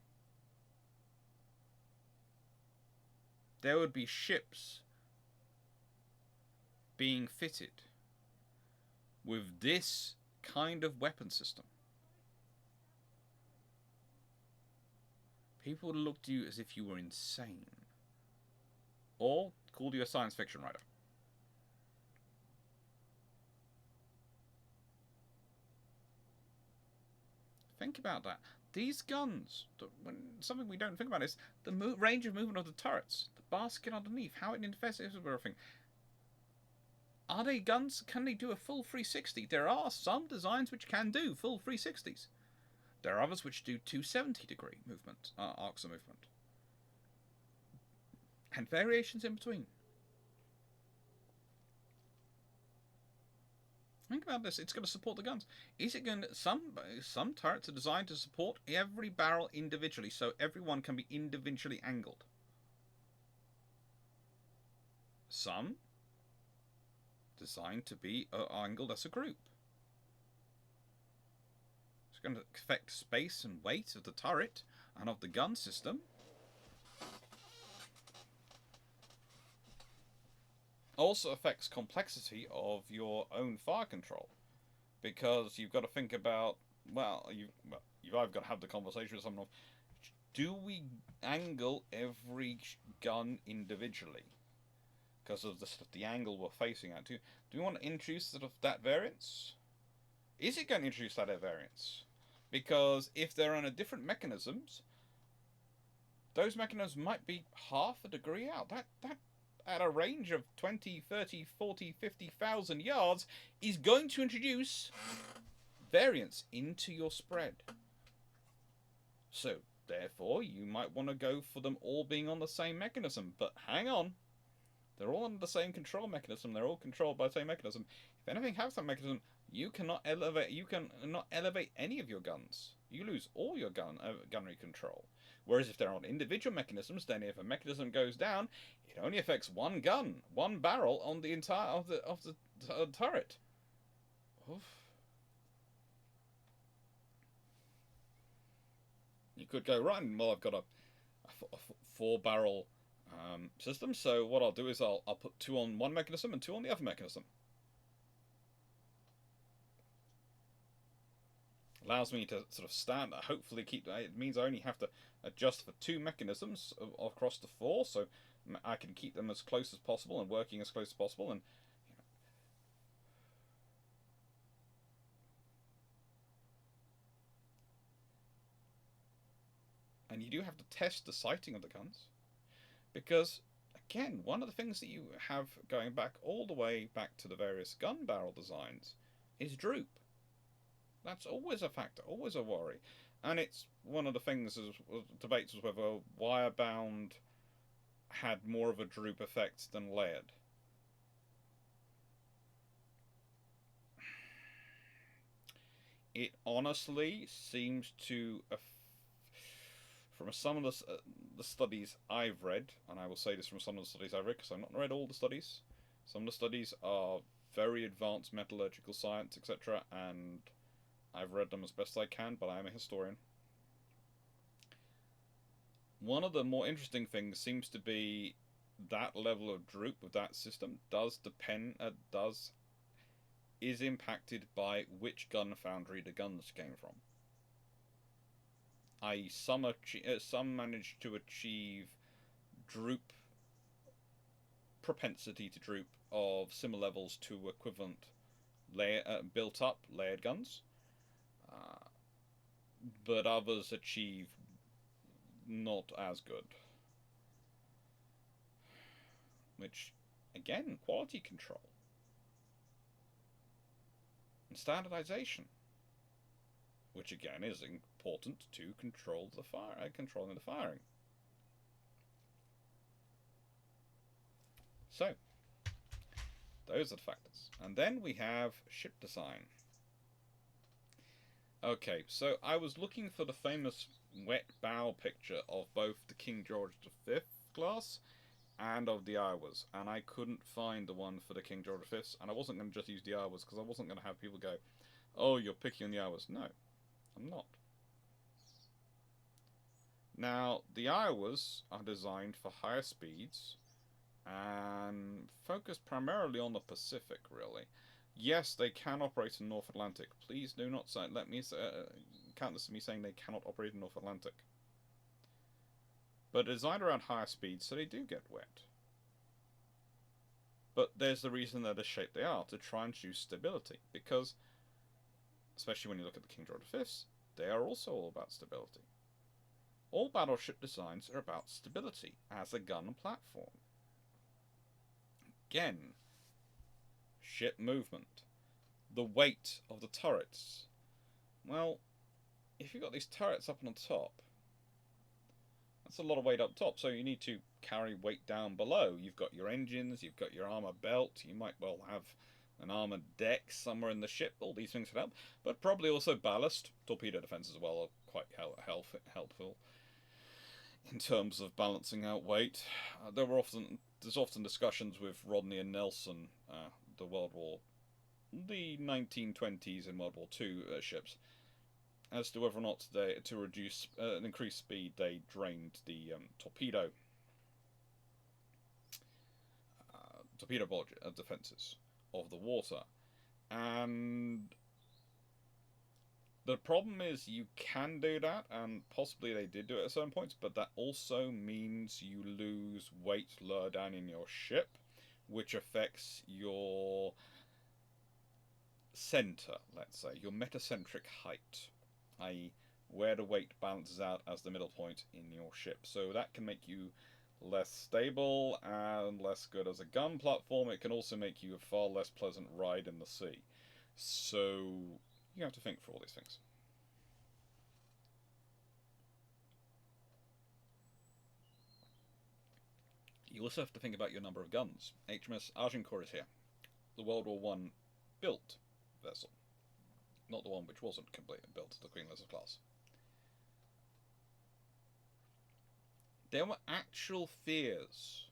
there would be ships being fitted with this kind of weapon system, people would look to you as if you were insane, or called you a science fiction writer. Think about that. These guns, something we don't think about is the range of movement of the turrets, the basket underneath, how it interfaces with everything. Are they guns? Can they do a full 360? There are some designs which can do full 360s. There are others which do 270-degree movement, arcs of movement. And variations in between. Think about this. It's going to support the guns. Is it going to... Some turrets are designed to support every barrel individually, so everyone can be individually angled. Some designed to be angled as a group. It's going to affect space and weight of the turret and of the gun system. Also affects complexity of your own fire control, because you've got to think about, well, you've either got to have the conversation with someone of, do we angle every gun individually because of the angle we're facing at? Do we want to introduce sort of that variance? Is it going to introduce that variance? Because if they're on a different mechanisms, those mechanisms might be half a degree out. That at a range of 20, 30, 40, 50,000 yards is going to introduce variance into your spread. So, therefore, you might want to go for them all being on the same mechanism. But hang on. They're all under the same control mechanism. They're all controlled by the same mechanism. If anything has that mechanism, you cannot elevate any of your guns. You lose all your gunnery control. Whereas if they're on individual mechanisms, then if a mechanism goes down, it only affects one gun, one barrel on the entire of the turret. Oof. You could go, right, well, I've got a 4-barrel system, so what I'll do is I'll put 2 on one mechanism and 2 on the other mechanism. Allows me to sort of stand, hopefully keep, it means I only have to adjust for 2 mechanisms across the 4, so I can keep them as close as possible and working as close as possible, and you do have to test the sighting of the guns, because again, one of the things that you have going back all the way back to the various gun barrel designs is droop. That's always a factor, always a worry. And it's one of the things, debates was whether wire bound had more of a droop effect than layered. It honestly seems to, from some of the studies I've read, and I will say this from some of the studies I've read because I've not read all the studies. Some of the studies are very advanced metallurgical science, etc., and I've read them as best I can, but I am a historian. One of the more interesting things seems to be that level of droop with that system is impacted by which gun foundry the guns came from. I.e., some manage to achieve droop, propensity to droop of similar levels to equivalent built up layered guns, but others achieve not as good. Which, again, quality control and standardization, which again is important to control the controlling the firing. So, those are the factors. And then we have ship design. Okay, so I was looking for the famous wet bow picture of both the King George V class and of the Iowas, and I couldn't find the one for the King George V, and I wasn't going to just use the Iowas because I wasn't going to have people go, oh, you're picking on the Iowas. No, I'm not. Now, the Iowas are designed for higher speeds and focus primarily on the Pacific, really. Yes, they can operate in North Atlantic. Please do not count this as me saying they cannot operate in North Atlantic. But designed around higher speeds, so they do get wet. But there's the reason they're the shape they are, to try and choose stability. Because, especially when you look at the King George V's, they are also all about stability. All battleship designs are about stability as a gun platform. Again, ship movement, the weight of the turrets. Well, if you've got these turrets up on the top, that's a lot of weight up top, so you need to carry weight down below. You've got your engines, you've got your armor belt, you might well have an armoured deck somewhere in the ship. All these things could help, but probably also ballast. Torpedo defense as well are quite helpful in terms of balancing out weight. There's often discussions with Rodney and Nelson, the 1920s and World War II ships, as to whether or not to reduce and increase speed, they drained the torpedo board defenses of the water. And the problem is you can do that, and possibly they did do it at certain points, but that also means you lose weight lower down in your ship, which affects your center, let's say, your metacentric height, i.e. where the weight balances out as the middle point in your ship. So that can make you less stable and less good as a gun platform. It can also make you a far less pleasant ride in the sea. So you have to think for all these things. You also have to think about your number of guns. HMS Agincourt is here, the World War I built vessel, not the one which wasn't completely built, the Queen Elizabeth class. There were actual fears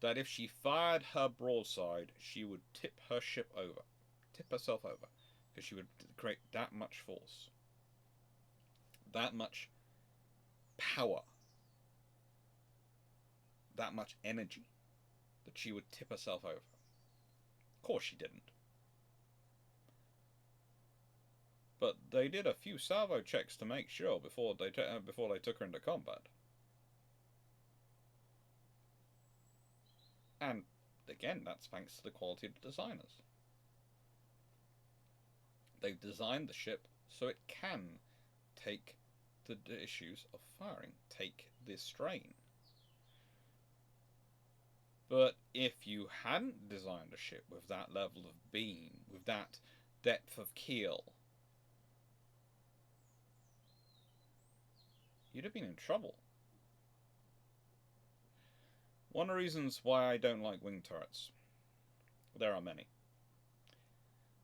that if she fired her broadside, she would tip herself over, because she would create that much force, that much power, that much energy, that she would tip herself over. Of course she didn't. But they did a few salvo checks to make sure before they took her into combat. And again, that's thanks to the quality of the designers. They've designed the ship so it can take the issues of firing, take this strain. But if you hadn't designed a ship with that level of beam, with that depth of keel, you'd have been in trouble. One of the reasons why I don't like wing turrets, there are many,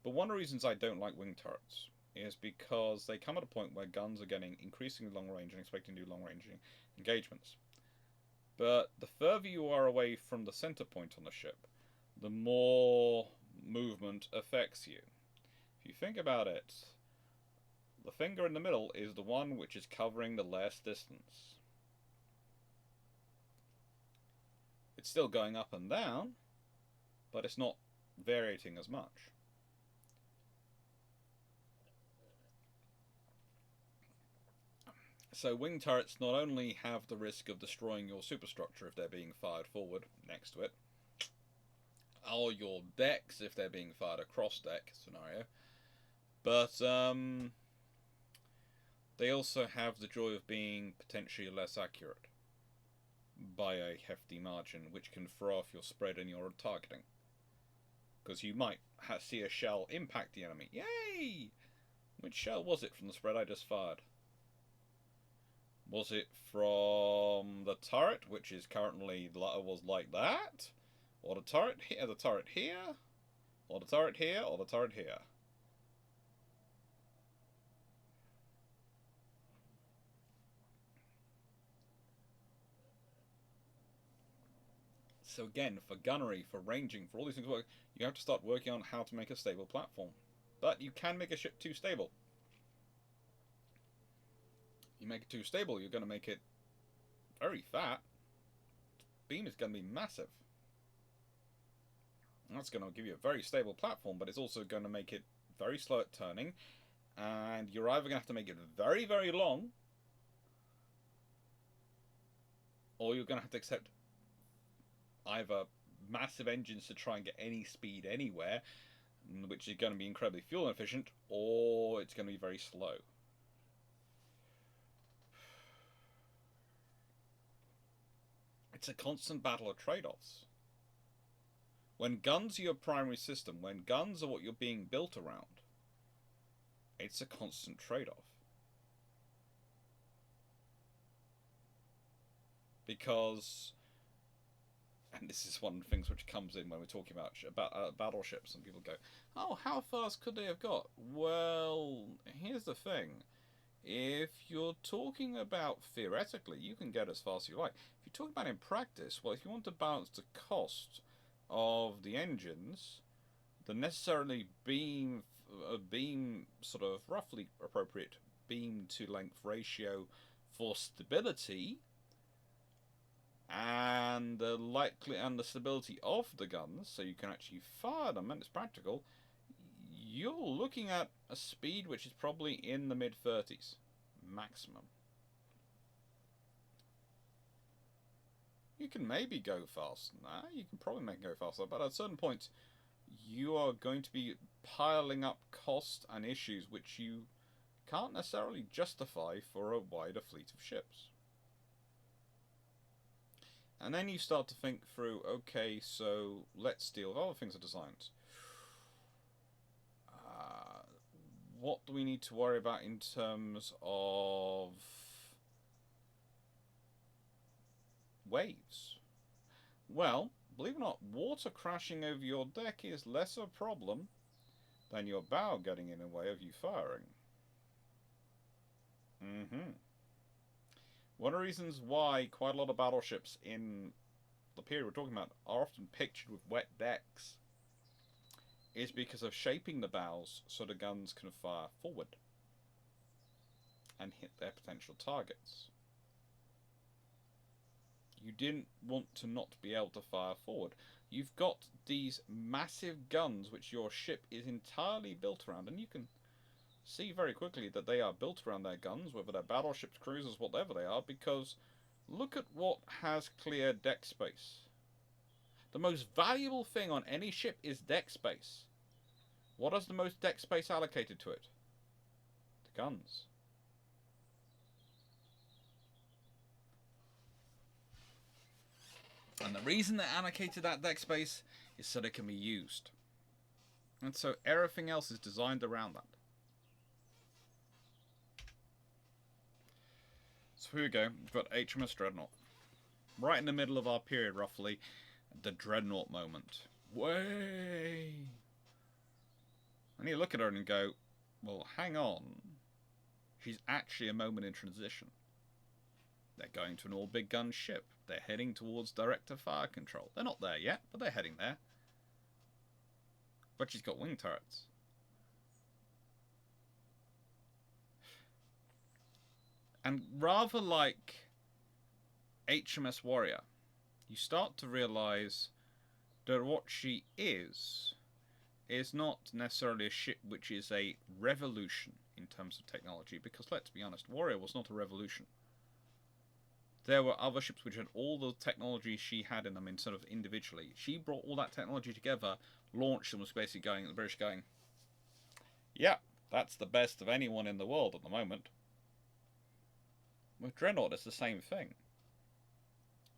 but one of the reasons I don't like wing turrets is because they come at a point where guns are getting increasingly long range and expecting to do long range engagements. But the further you are away from the center point on the ship, the more movement affects you. If you think about it, the finger in the middle is the one which is covering the less distance. It's still going up and down, but it's not varying as much. So wing turrets not only have the risk of destroying your superstructure if they're being fired forward next to it, or your decks if they're being fired across deck scenario, but they also have the joy of being potentially less accurate by a hefty margin, which can throw off your spread and your targeting. Because you might see a shell impact the enemy. Yay! Which shell was it from the spread I just fired? Was it from the turret, which is currently was like that? Or the turret here, the turret here? Or the turret here, or the turret here? So again, for gunnery, for ranging, for all these things work, you have to start working on how to make a stable platform. But you can make a ship too stable. You make it too stable, you're going to make it very fat. Beam is going to be massive. And that's going to give you a very stable platform, but it's also going to make it very slow at turning. And you're either going to have to make it very, very long, or you're going to have to accept either massive engines to try and get any speed anywhere, which is going to be incredibly fuel inefficient, or it's going to be very slow. It's a constant battle of trade-offs. When guns are your primary system, when guns are what you're being built around, it's a constant trade-off. Because And this is one of the things which comes in when we're talking about battleships, and people go, "Oh, how fast could they have got?" Well, here's the thing: if you're talking about theoretically, you can get as fast as you like. If you're talking about in practice, well, if you want to balance the cost of the engines, the necessarily beam sort of roughly appropriate beam to length ratio for stability, and the stability of the guns, so you can actually fire them and it's practical, you're looking at a speed which is probably in the mid-30s maximum. You can maybe go faster than that. You can probably make it go faster, but at a certain point, you are going to be piling up cost and issues which you can't necessarily justify for a wider fleet of ships. And then you start to think through, okay, so let's deal with other things are designed. What do we need to worry about in terms of waves? Well, believe it or not, water crashing over your deck is less of a problem than your bow getting in the way of you firing. One of the reasons why quite a lot of battleships in the period we're talking about are often pictured with wet decks is because of shaping the bows so the guns can fire forward and hit their potential targets. You didn't want to not be able to fire forward. You've got these massive guns which your ship is entirely built around, and you can see very quickly that they are built around their guns, whether they're battleships, cruisers, whatever they are, because look at what has clear deck space. The most valuable thing on any ship is deck space. What has the most deck space allocated to it? The guns. And the reason they allocated that deck space is so they can be used. And so everything else is designed around that. So here we go. We've got HMS Dreadnought. Right in the middle of our period, roughly. The Dreadnought moment. Way! And you look at her and go, well, hang on. She's actually a moment in transition. They're going to an all-big gun ship. They're heading towards direct-to-fire control. They're not there yet, but they're heading there. But she's got wing turrets. And rather like HMS Warrior, you start to realise that what she is not necessarily a ship which is a revolution in terms of technology, because let's be honest, Warrior was not a revolution. There were other ships which had all the technology she had in them in sort of individually. She brought all that technology together, launched, and was basically going, the British going, yeah, that's the best of anyone in the world at the moment. With Dreadnought, it's the same thing.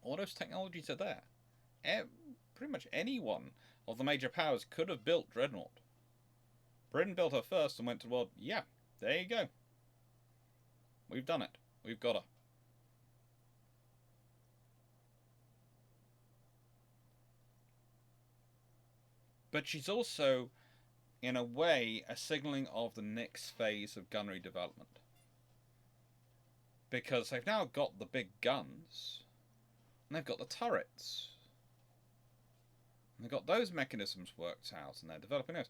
All those technologies are there. Pretty much any one of the major powers could have built Dreadnought. Britain built her first and went to the world, yeah, there you go. We've done it. We've got her. But she's also, in a way, a signalling of the next phase of gunnery development. Because they've now got the big guns, and they've got the turrets. And they've got those mechanisms worked out, and they're developing those.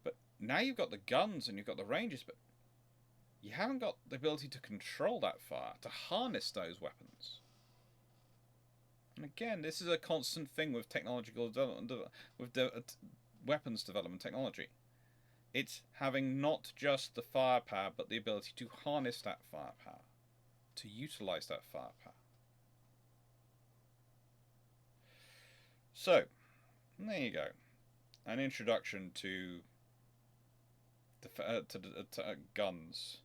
But now you've got the guns and you've got the ranges, but you haven't got the ability to control that fire, to harness those weapons. And again, this is a constant thing with technological development, with weapons development technology. It's having not just the firepower, but the ability to harness that firepower, to utilize that firepower. So, there you go. An introduction to guns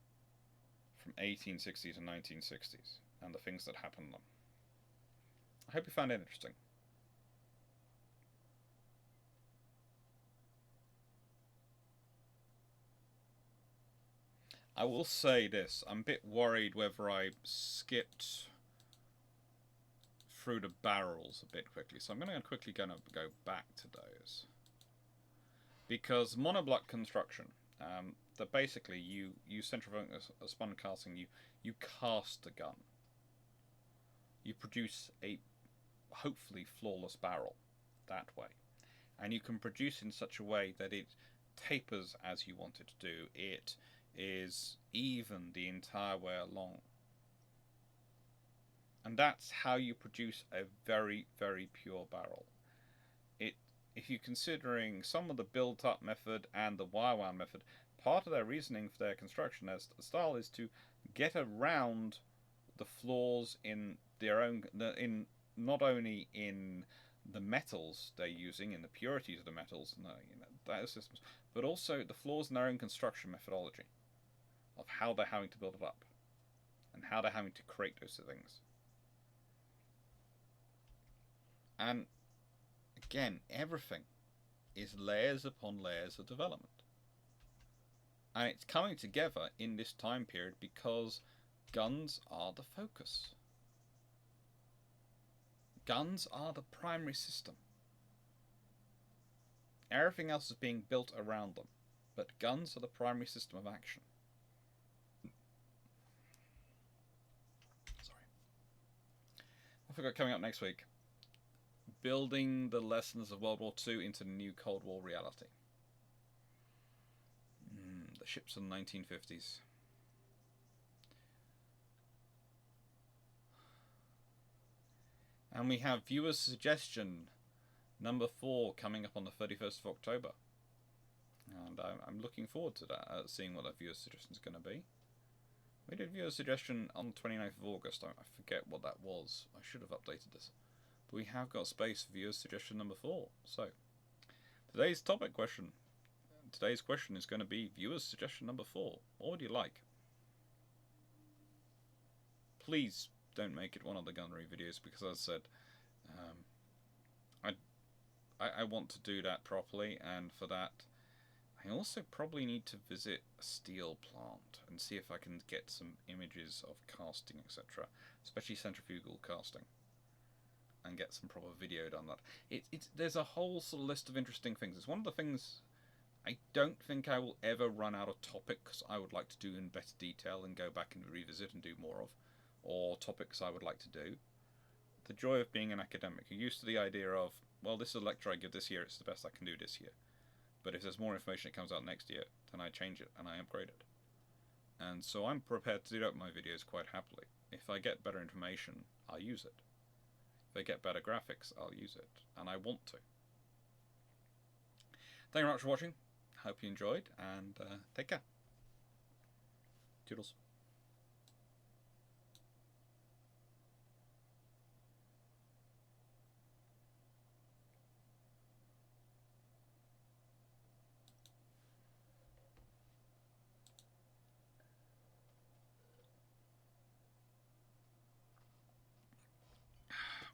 from 1860 to 1960s and the things that happened to them. I hope you found it interesting. I will say this, I'm a bit worried whether I skipped through the barrels a bit quickly. So I'm going to quickly go back to those. Because monoblock construction, that basically you centrifuge a spun casting, you cast a gun. You produce a hopefully flawless barrel that way. And you can produce in such a way that it tapers as you want it to do. It is even the entire way along. And that's how you produce a very, very pure barrel. If you're considering some of the built-up method and the wire-wound method, part of their reasoning for their construction as style is to get around the flaws in their own, in not only in the metals they're using, in the purities of the metals, and those systems, but also the flaws in their own construction methodology of how they're having to build it up and how they're having to create those things. And again, everything is layers upon layers of development. And it's coming together in this time period because guns are the focus. Guns are the primary system. Everything else is being built around them, but guns are the primary system of action. Sorry. I forgot coming up next week. Building the lessons of World War II into the new Cold War reality. The ships of the 1950s. And we have viewer suggestion number 4 coming up on the 31st of October. And I'm looking forward to that, seeing what that viewer suggestion is going to be. We did viewer suggestion on the 29th of August. I forget what that was. I should have updated this. But we have got space for viewer suggestion number 4. So, today's question is going to be viewer's suggestion number 4. What would you like? Please don't make it one of the Gunnery videos, because as I said, I want to do that properly, and for that I also probably need to visit a steel plant and see if I can get some images of casting, etc., especially centrifugal casting, and get some proper video done that. There's a whole sort of list of interesting things. It's one of the things I don't think I will ever run out of topics I would like to do in better detail and go back and revisit and do more of, or topics I would like to do. The joy of being an academic. You're used to the idea of, well, this is a lecture I give this year, it's the best I can do this year. But if there's more information that comes out next year, then I change it and I upgrade it. And so I'm prepared to do that with my videos quite happily. If I get better information, I'll use it. If I get better graphics, I'll use it. And I want to. Thank you very much for watching. Hope you enjoyed, and take care. Toodles.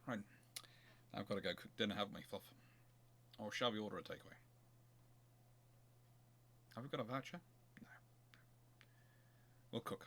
Right, I've got to go cook dinner, haven't we, Fluff? Or shall we order a takeaway? Have we got a voucher? No. We'll cook.